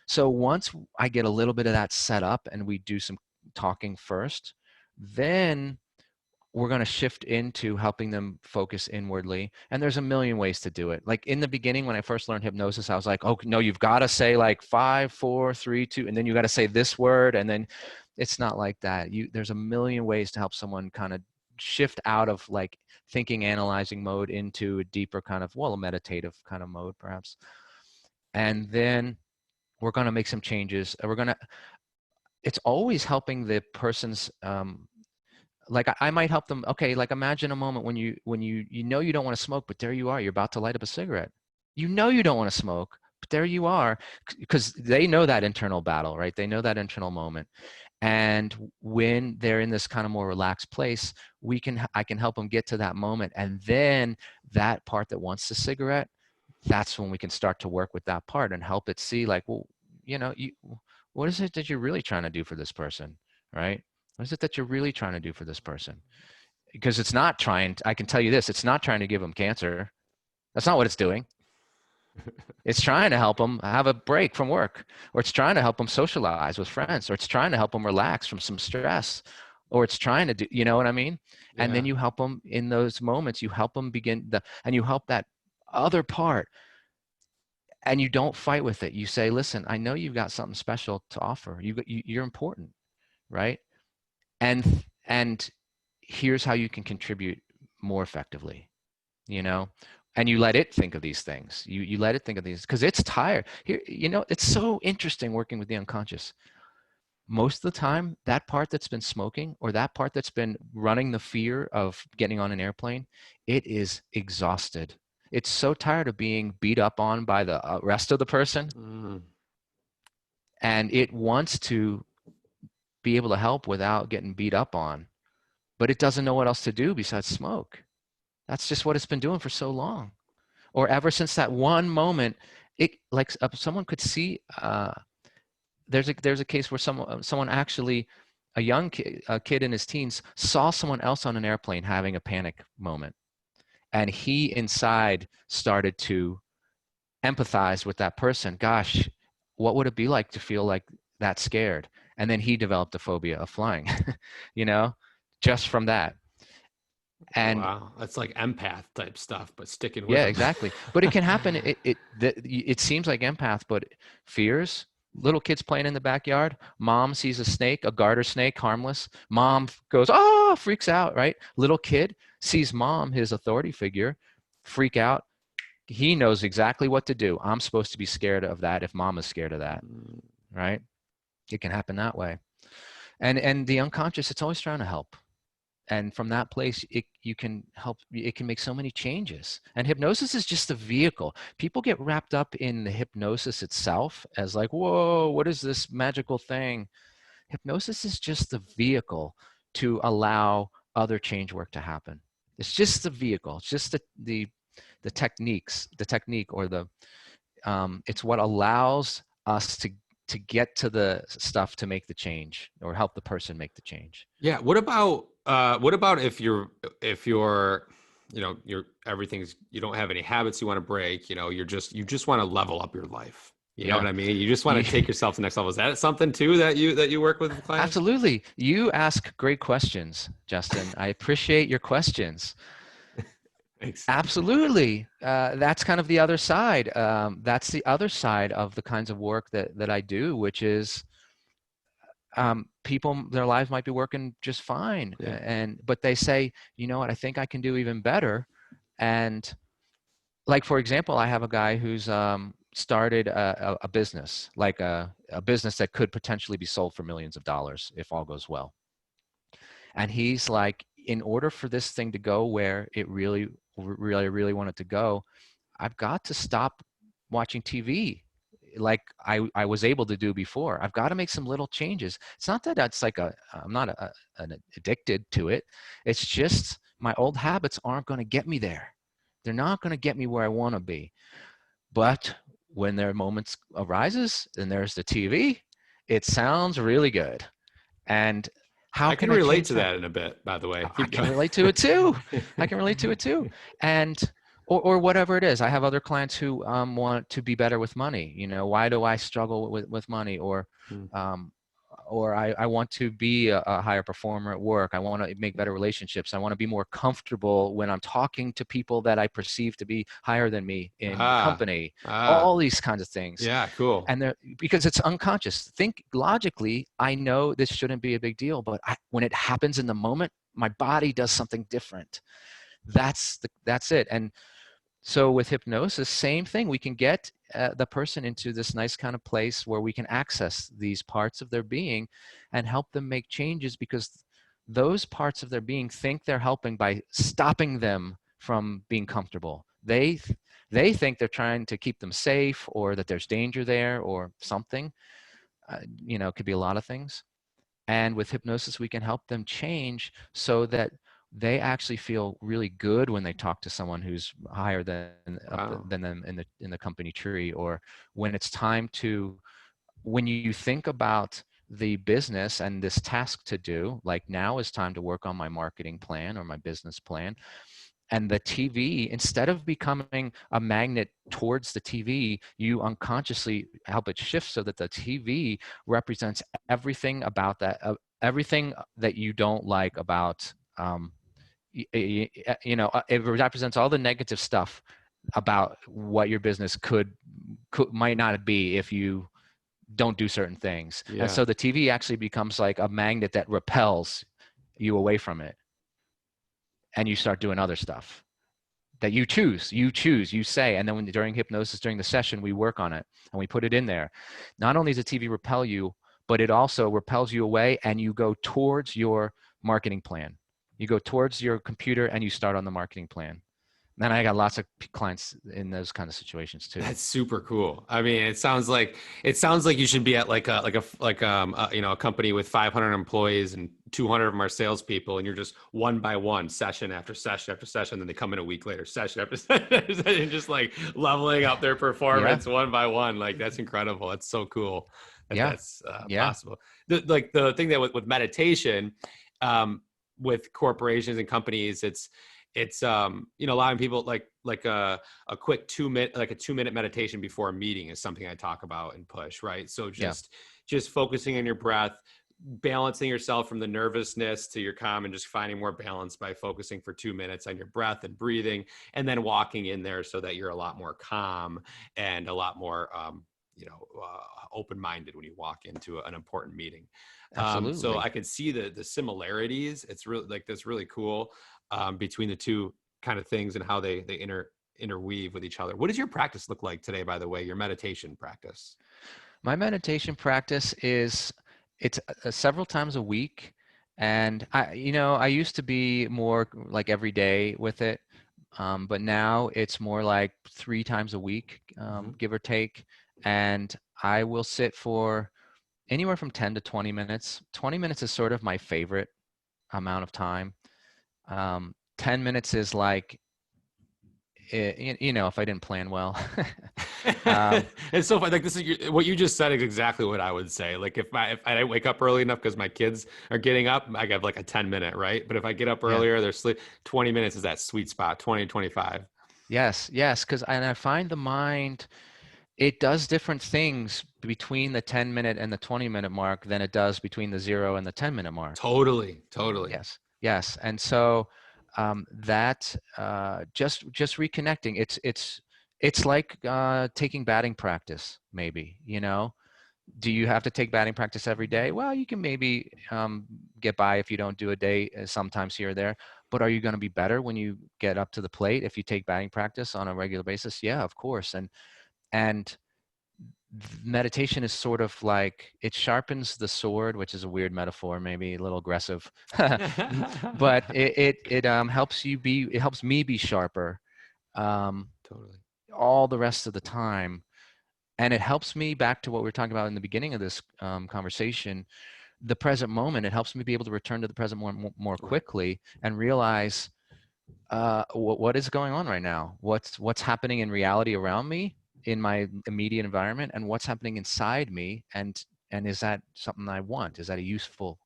So once I get a little bit of that set up and we do some talking first, then we're going to shift into helping them focus inwardly. And there's a million ways to do it. Like in the beginning, when I first learned hypnosis, I was like, oh, no, you've got to say like 5, 4, 3, 2, and then you got to say this word. And then it's not like that. There's a million ways to help someone kind of shift out of like thinking, analyzing mode into a deeper kind of, well, a meditative kind of mode, perhaps. And then we're going to make some changes. It's always helping the person's, like I might help them. Okay, like imagine a moment when you know you don't want to smoke, but there you are. You're about to light up a cigarette. You know you don't want to smoke, but there you are, because they know that internal battle, right? They know that internal moment. And when they're in this kind of more relaxed place, I can help them get to that moment, and then that part that wants the cigarette, that's when we can start to work with that part and help it see like, well, what is it that you're really trying to do for this person, right? What is it that you're really trying to do for this person? Because it's not trying, I can tell you this, it's not trying to give them cancer. That's not what it's doing. It's trying to help them have a break from work, or it's trying to help them socialize with friends, or it's trying to help them relax from some stress, or it's trying to do, you know what I mean? And then Yeah. you help them in those moments, you help them and you help that other part, and you don't fight with it. You say, listen, I know you've got something special to offer. You're important, right? And here's how you can contribute more effectively, you know? And you let it think of these things. You let it think of these because it's tired. Here, it's so interesting working with the unconscious. Most of the time, that part that's been smoking or that part that's been running the fear of getting on an airplane, it is exhausted. It's so tired of being beat up on by the rest of the person, Mm. and it wants to be able to help without getting beat up on, but it doesn't know what else to do besides smoke. That's just what it's been doing for so long. Or ever since that one moment, it like someone could see. There's a case where someone actually, a kid in his teens, saw someone else on an airplane having a panic moment, and he inside started to empathize with that person. Gosh, what would it be like to feel like that scared? And then he developed a phobia of flying, you know? just from that. And Wow. That's like empath type stuff, but sticking with yeah, them. exactly. But it can happen. It seems like empath, but fears. Little kids playing in the backyard. Mom sees a snake, a garter snake, harmless. Mom goes, oh, freaks out, right? Little kid sees mom, his authority figure, freak out. He knows exactly what to do. I'm supposed to be scared of that if mom is scared of that, Mm, right? It can happen that way. And the unconscious, it's always trying to help. And from that place, you can help, it can make so many changes. And hypnosis is just a vehicle. People get wrapped up in the hypnosis itself as like, whoa, what is this magical thing? Hypnosis is just the vehicle to allow other change work to happen. It's just the vehicle. It's just the techniques, the technique, or the it's what allows us to get to the stuff to make the change or help the person make the change. yeah. What about if you're you know you're everything's you don't have any habits you want to break, you know, you just want to level up your life. You know Yeah. what I mean? You just want to You, take yourself to the next level. Is that something too that you work with clients? absolutely. You ask great questions, Justin. I appreciate your questions. Thanks. Absolutely. That's kind of the other side. That's the other side of the kinds of work that I do, which is people, their lives might be working just fine. Yeah. But they say, you know what, I think I can do even better. And like, for example, I have a guy who's started a business, like a business that could potentially be sold for millions of dollars if all goes well. And he's like, in order for this thing to go where it really wanted to go, I've got to stop watching TV like I was able to do before. I've got to make some little changes. It's not that that's like I'm not an addicted to it. It's just my old habits aren't going to get me there. They're not going to get me where I want to be. But when there are moments arises and there's the TV, it sounds really good. And how I can can I relate change to that? that in a bit, by the way. I Keep can going. relate to it too. I can relate to it too. And or whatever it is. I have other clients who want to be better with money. You know, why do I struggle with money? Mm. Um, or I want to be a higher performer at work. I want to make better relationships. I want to be more comfortable when I'm talking to people that I perceive to be higher than me in the Ah, company. ah, All these kinds of things. yeah, cool. And they're, because it's unconscious. Think logically, I know this shouldn't be a big deal, but when it happens in the moment, my body does something different. That's it. And so with hypnosis, same thing. We can get the person into this nice kind of place where we can access these parts of their being and help them make changes, because those parts of their being think they're helping by stopping them from being comfortable. They think they're trying to keep them safe, or that there's danger there or something. You know, it could be a lot of things. And with hypnosis, we can help them change so that they actually feel really good when they talk to someone who's higher Wow. than them in the company tree, or when it's time to, when you think about the business and this task to do, like now is time to work on my marketing plan or my business plan. And the TV, instead of becoming a magnet towards the TV, you unconsciously help it shift so that the TV represents everything about that, everything that you don't like about, it represents all the negative stuff about what your business could might not be if you don't do certain things. And Yeah. so the TV actually becomes like a magnet that repels you away from it, and you start doing other stuff that you say. And then during hypnosis, during the session, we work on it and we put it in there. Not only does the TV repel you, but it also repels you away, and you go towards your marketing plan. You go towards your computer and you start on the marketing plan. And I got lots of clients in those kind of situations too. That's super cool. I mean, it sounds like you should be at you know, a company with 500 employees and 200 of them are salespeople, and you're just one by one, session after session after session. Then they come in a week later, session after session, and just like leveling up their Yeah, performance one by one. Like that's incredible. That's so cool that yeah, that's yeah, possible. The thing that with meditation, um, with corporations and companies, it's you know, allowing people like a quick 2 minute, like a 2 minute meditation before a meeting is something I talk about and push, right? So yeah, just focusing on your breath, balancing yourself from the nervousness to your calm and just finding more balance by focusing for 2 minutes on your breath and breathing, and then walking in there so that you're a lot more calm and a lot more, open-minded when you walk into an important meeting. So I Absolutely. can see the similarities. It's really like that's really cool, between the two kind of things and how they interweave with each other. What does your practice look like today, by the way, your meditation practice? My meditation practice is it's several times a week, and I used to be more like every day with it, but now it's more like 3 times a week, Mhm. give or take, and I will sit for anywhere from 10 to 20 minutes. 20 minutes is sort of my favorite amount of time. 10 minutes is like, if I didn't plan well. um, It's so funny. Like this is what you just said is exactly what I would say. Like if I wake up early enough because my kids are getting up, I have like a 10 minute, right? But if I get up yeah. earlier, they're sleep. 20 minutes is that sweet spot. 20 to 25. Yes, yes, because I find the mind, it does different things between the 10-minute and the 20-minute mark than it does between the 0 and the 10-minute mark. Totally, totally. Yes, yes, and so that just reconnecting. It's like taking batting practice, maybe. Do you have to take batting practice every day? Well, you can maybe get by if you don't do a day sometimes here or there. But are you going to be better when you get up to the plate if you take batting practice on a regular basis? Yeah, of course. And meditation is sort of like it sharpens the sword, which is a weird metaphor, maybe a little aggressive, but it helps me be sharper um, Totally. all the rest of the time, and it helps me back to what we were talking about in the beginning of this conversation, the present moment. It helps me be able to return to the present more Right. quickly and realize what is going on right now, what's happening in reality around me, in my immediate environment, and what's happening inside me, and is that something I want? Is that a useful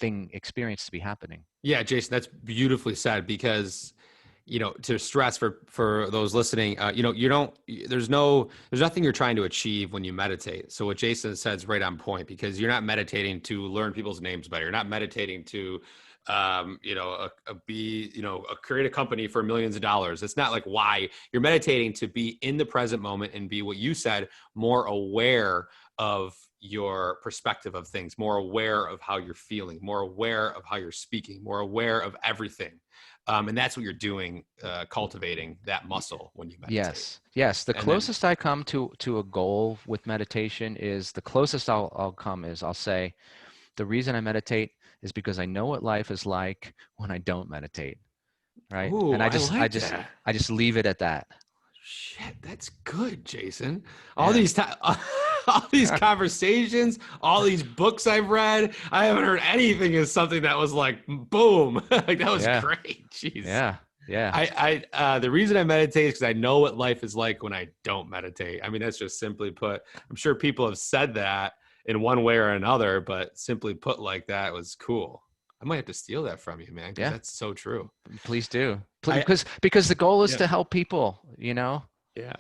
experience to be happening? Yeah, Jason, that's beautifully said because to stress for those listening, you don't there's nothing you're trying to achieve when you meditate. So what Jason said is right on point because you're not meditating to learn people's names better. You're not meditating to create a company for millions of dollars. It's not like why you're meditating to be in the present moment and be what you said, more aware of your perspective of things, more aware of how you're feeling, more aware of how you're speaking, more aware of everything. And that's what you're doing, cultivating that muscle when you meditate. Yes, yes. The And then, closest I come to a goal with meditation is the closest I'll come is I'll say the reason I meditate is because I know what life is like when I don't meditate, right? And ooh, I I just I like just that. I just leave it at that. Shit, that's good, Jason. All Yeah. these all these conversations, all these books I've read, I haven't heard anything as something that was like boom, like that was Yeah. great. Jeez. Yeah. Yeah. The reason I meditate is because I know what life is like when I don't meditate. I mean, that's just simply put. I'm sure people have said that in one way or another, but simply put like that was cool. I might have to steal that from you, man, because Yeah. that's so true. Please do. I Because the goal is Yeah. to help people. Yeah.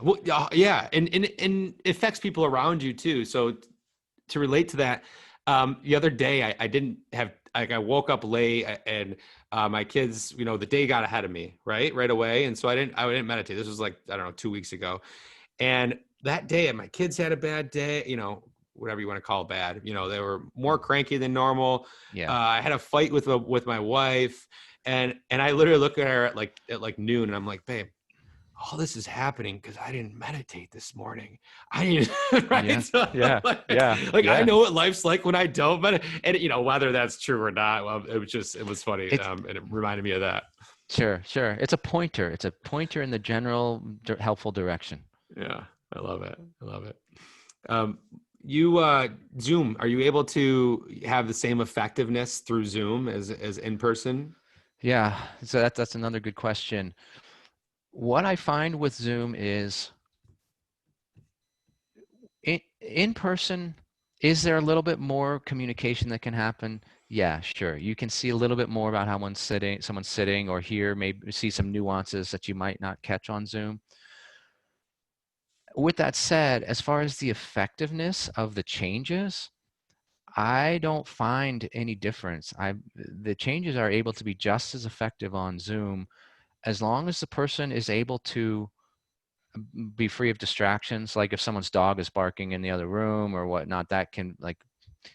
Well, yeah. And it affects people around you too. So to relate to that, the other day I didn't have like I woke up late and my kids, the day got ahead of me right away, and so I didn't meditate. This was like I don't know 2 weeks ago, and that day my kids had a bad day, whatever you want to call bad. They were more cranky than normal. Yeah. I had a fight with my wife, and I literally look at her at like noon, and I'm like, babe, all this is happening because I didn't meditate this morning. I didn't, right? Yeah. So, Yeah. Yeah. like I Yeah. know what life's like when I don't meditate, and whether that's true or not. Well, it was funny, It's and it reminded me of that. sure, sure. It's a pointer. It's a pointer in the general helpful direction. Yeah, I love it. I love it. Um, you Zoom, are you able to have the same effectiveness through Zoom as in person? Yeah. So that's another good question. What I find with Zoom is in person, is there a little bit more communication that can happen? Yeah, sure. You can see a little bit more about how someone's sitting, or hear, maybe see some nuances that you might not catch on Zoom. With that said, as far as the effectiveness of the changes, I don't find any difference. The changes are able to be just as effective on Zoom as long as the person is able to be free of distractions. Like if someone's dog is barking in the other room or whatnot, that can like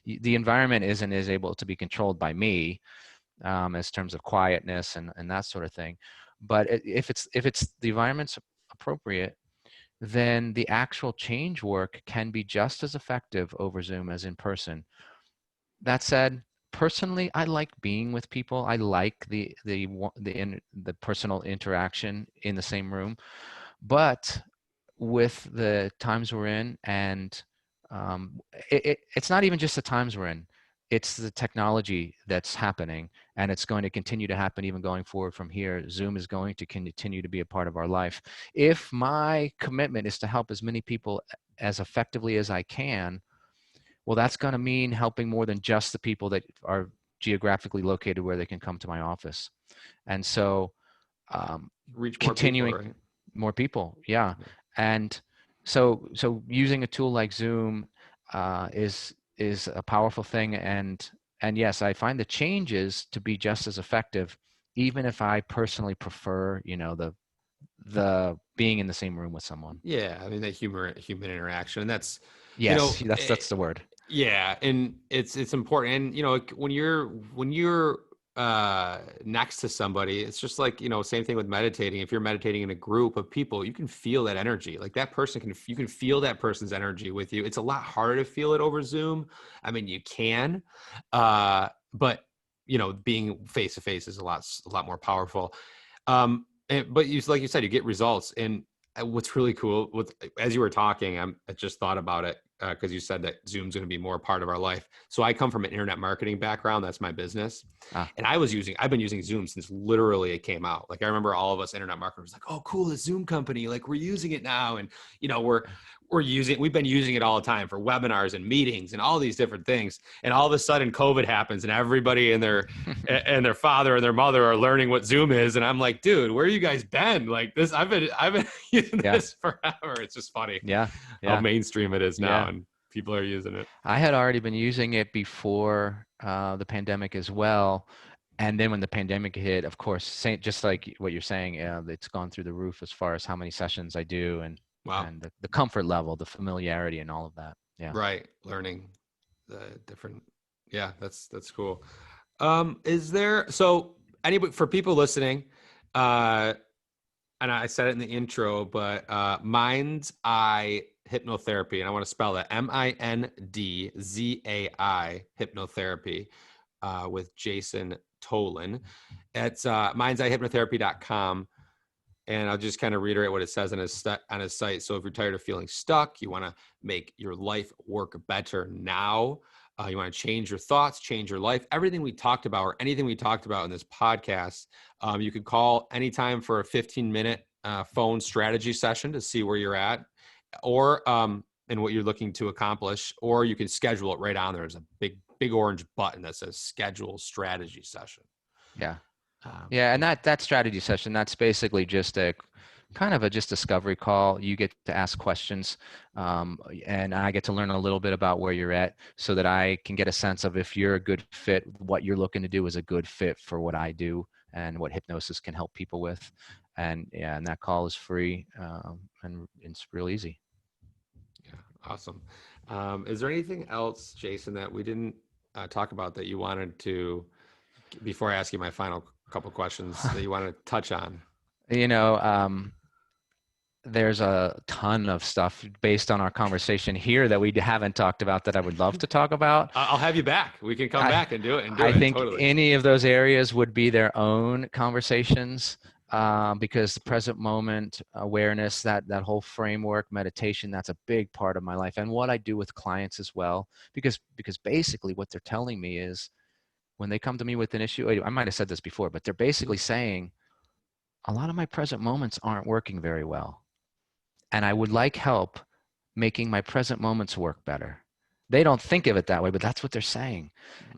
the environment isn't as able to be controlled by me as terms of quietness and that sort of thing. But if it's the environment's appropriate, then the actual change work can be just as effective over Zoom as in person. That said, personally, I like being with people. I like the personal interaction in the same room. But with the times we're in, and it's not even just the times we're in, it's the technology that's happening, and it's going to continue to happen even going forward from here. Zoom is going to continue to be a part of our life. If my commitment is to help as many people as effectively as I can, well, that's going to mean helping more than just the people that are geographically located where they can come to my office. And so Reach more people, continuing right? more people, yeah. And so using a tool like Zoom is a powerful thing. And yes, I find the changes to be just as effective, even if I personally prefer, the being in the same room with someone. Yeah, I mean that human interaction, and that's, you Yes, know, that's the word. yeah, and it's important, and when you're next to somebody, it's just like, same thing with meditating. If you're meditating in a group of people, you can feel that energy. Like that person you can feel that person's energy with you. It's a lot harder to feel it over Zoom. I mean, you can, but being face to face is a lot more powerful. But like you said, you get results. And what's really cool as you were talking, I just thought about it because you said that Zoom's going to be more a part of our life. So I come from an internet marketing background. That's my business. Ah, And I've been using Zoom since literally it came out. Like I remember all of us internet marketers like, oh, cool, the Zoom company. Like we're using it now. And, we've been using it all the time for webinars and meetings and all these different things. And all of a sudden COVID happens and everybody and their father and their mother are learning what Zoom is. And I'm like, dude, where you guys been? Like this, I've been using yeah, this forever. It's just funny yeah, how yeah, mainstream it is now yeah. and people are using it. I had already been using it before the pandemic as well. And then when the pandemic hit, of course, just like what you're saying, it's gone through the roof as far as how many sessions I do Wow. and the comfort level, the familiarity, and all of that. Yeah. Right. Learning the different. Yeah, that's cool. Is there, so anybody, for people listening, uh, and I said it in the intro, but Mindzai Hypnotherapy, and I want to spell that Mindzai Hypnotherapy, with Jason Tollen. It's mindzaihypnotherapy.com. And I'll just kind of reiterate what it says on his site. So if you're tired of feeling stuck, you want to make your life work better now. You want to change your thoughts, change your life. Everything we talked about, or anything we talked about in this podcast, you could call anytime for a 15-minute phone strategy session to see where you're at, or and what you're looking to accomplish. Or you can schedule it right on there. There's a big orange button that says schedule strategy session. Yeah. Um, Yeah. And that strategy session, that's basically just a kind of a just discovery call. You get to ask questions, and I get to learn a little bit about where you're at so that I can get a sense of if you're a good fit, what you're looking to do is a good fit for what I do and what hypnosis can help people with. And yeah, and that call is free, and it's real easy. Yeah, awesome. Is there anything else, Jason, that we didn't talk about that you wanted to, before I ask you my final couple questions, that you wanted to touch on? You know, there's a ton of stuff based on our conversation here that we haven't talked about that I would love to talk about. I'll have you back. We can come I, back and do it I think totally. any of those areas would be their own conversations, because the present moment awareness, that whole framework, meditation, that's a big part of my life and what I do with clients as well. Because basically what they're telling me is when they come to me with an issue, I might have said this before, but they're basically saying a lot of my present moments aren't working very well, and I would like help making my present moments work better. They don't think of it that way, but that's what they're saying.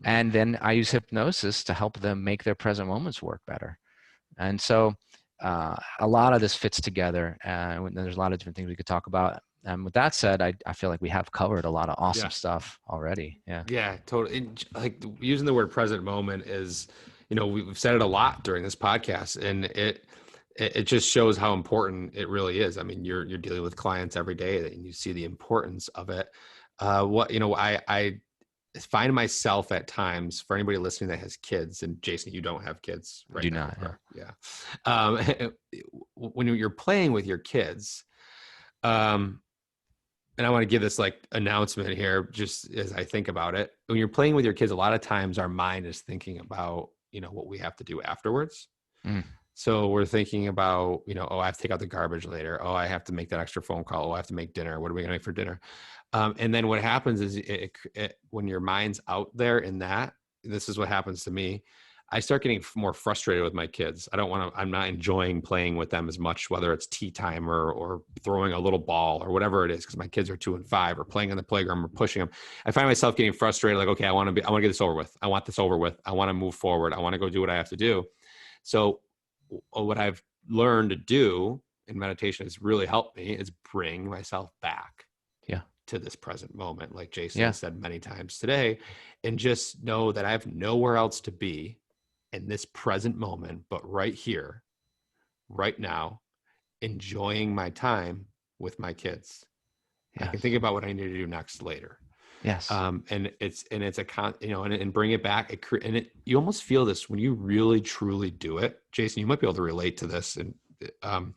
And then I use hypnosis to help them make their present moments work better. And so a lot of this fits together. There's a lot of different things we could talk about. And with that said, I feel like we have covered a lot of awesome Yeah. stuff already. Yeah. Yeah, totally. Like using the word present moment is, we've said it a lot during this podcast, and it just shows how important it really is. I mean, you're dealing with clients every day, and you see the importance of it. I find myself at times, for anybody listening that has kids, and Jason, you don't have kids right Do now, not. Yeah. or yeah, when you're playing with your kids, um, and I want to give this like announcement here, just as I think about it. When you're playing with your kids, a lot of times our mind is thinking about, what we have to do afterwards. Mm, So we're thinking about, oh, I have to take out the garbage later. Oh, I have to make that extra phone call. Oh, I have to make dinner. What are we going to make for dinner? And then what happens is when your mind's out there in that, this is what happens to me. I start getting more frustrated with my kids. I'm not enjoying playing with them as much, whether it's tea time or throwing a little ball or whatever it is, because my kids are 2 and 5 or playing on the playground or pushing them. I find myself getting frustrated. Like, okay, I want to get this over with. I want this over with. I want to move forward. I want to go do what I have to do. So what I've learned to do in meditation has really helped me is bring myself back yeah. to this present moment, like Jason Yeah. has said many times today, and just know that I have nowhere else to be in this present moment, but right here, right now, enjoying my time with my kids. I can think Yes. about what I need to do next later. Yes. And it's a and bring it back. You almost feel this when you really truly do it. Jason, you might be able to relate to this, and um,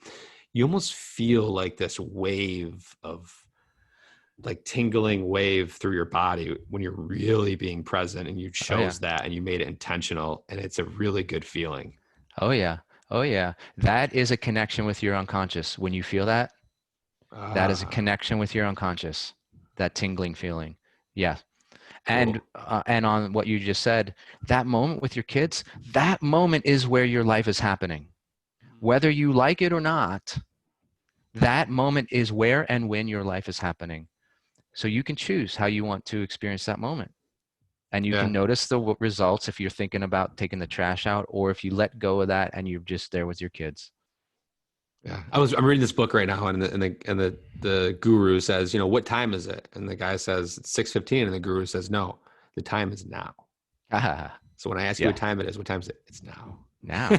you almost feel like this wave of like tingling wave through your body when you're really being present and you Oh yeah. chose that and you made it intentional, and it's a really good feeling. Oh yeah. Oh yeah. That is a connection with your unconscious. When you feel that, that is a Ah, connection with your unconscious. That tingling feeling. Yeah. cool. And on what you just said, that moment with your kids, that moment is where your life is happening. Whether you like it or not, that moment is where and when your life is happening. So you can choose how you want to experience that moment. And you can Yeah. notice the results if you're thinking about taking the trash out, or if you let go of that and you're just there with your kids. Yeah, I'm reading this book right now, and the guru says, what time is it? And the guy says it's 6:15, and the guru says, no, the time is now. Ah, So when I ask you what yeah, time it is, what time is it? It's now. now.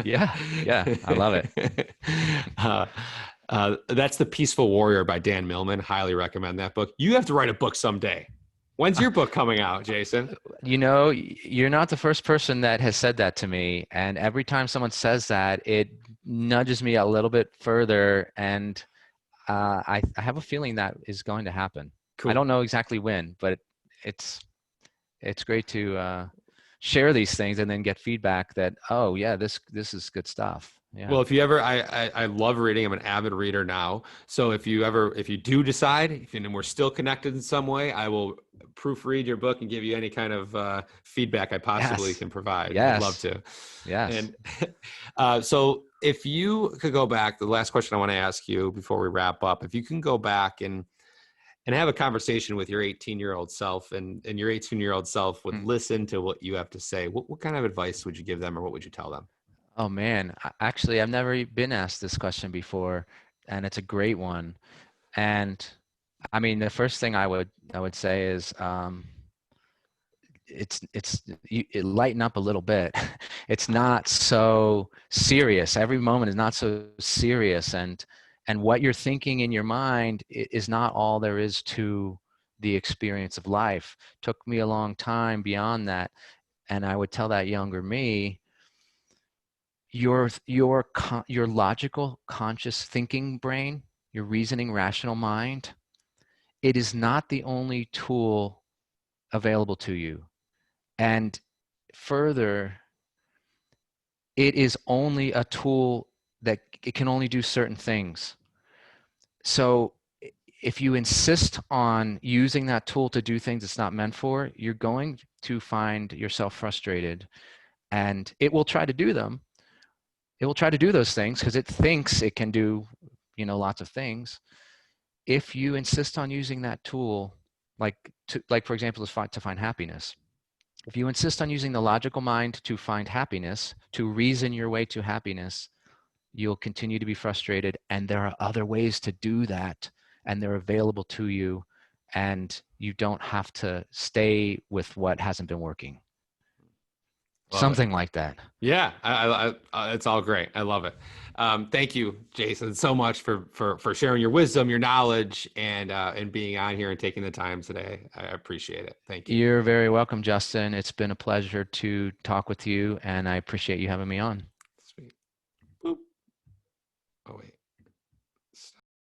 Yeah, yeah, I love it. uh, that's The Peaceful Warrior by Dan Millman. Highly recommend that book. You have to write a book someday. When's your book coming out, Jason? You know, you're not the first person that has said that to me. And every time someone says that, it nudges me a little bit further. And I have a feeling that is going to happen. I Cool. don't know exactly when, but it's it's great to share these things and then get feedback that, oh yeah, this is good stuff. Yeah. Well, if you ever, I love reading. I'm an avid reader now. So if you do decide, and we're still connected in some way, I will proofread your book and give you any kind of feedback I possibly Yes. can provide. I'd love Yes. to. Yes. And so if you could go back, the last question I want to ask you before we wrap up, if you can go back and have a conversation with your 18-year-old self, and your 18-year-old self would Mm. listen to what you have to say, what kind of advice would you give them, or what would you tell them? Oh man, actually, I've never been asked this question before, and it's a great one. And I mean, the first thing I would say is it lighten up a little bit. It's not so serious. Every moment is not so serious, and what you're thinking in your mind is not all there is to the experience of life. Took me a long time beyond that, and I would tell that younger me, your logical, conscious thinking brain, your reasoning, rational mind, it is not the only tool available to you. And further, it is only a tool that it can only do certain things. So if you insist on using that tool to do things it's not meant for, you're going to find yourself frustrated, and it will try to do them. It will try to do those things because it thinks it can do, lots of things. If you insist on using that tool, like for example, to find happiness, if you insist on using the logical mind to find happiness, to reason your way to happiness, you'll continue to be frustrated. And there are other ways to do that. and they're available to you, and you don't have to stay with what hasn't been working. Love it. Something like that. Yeah, it's all great. I love it. Thank you, Jason, so much for sharing your wisdom, your knowledge, and being on here and taking the time today. I appreciate it. Thank you. You're very welcome, Justin. It's been a pleasure to talk with you, and I appreciate you having me on. Sweet. Boop. Oh wait.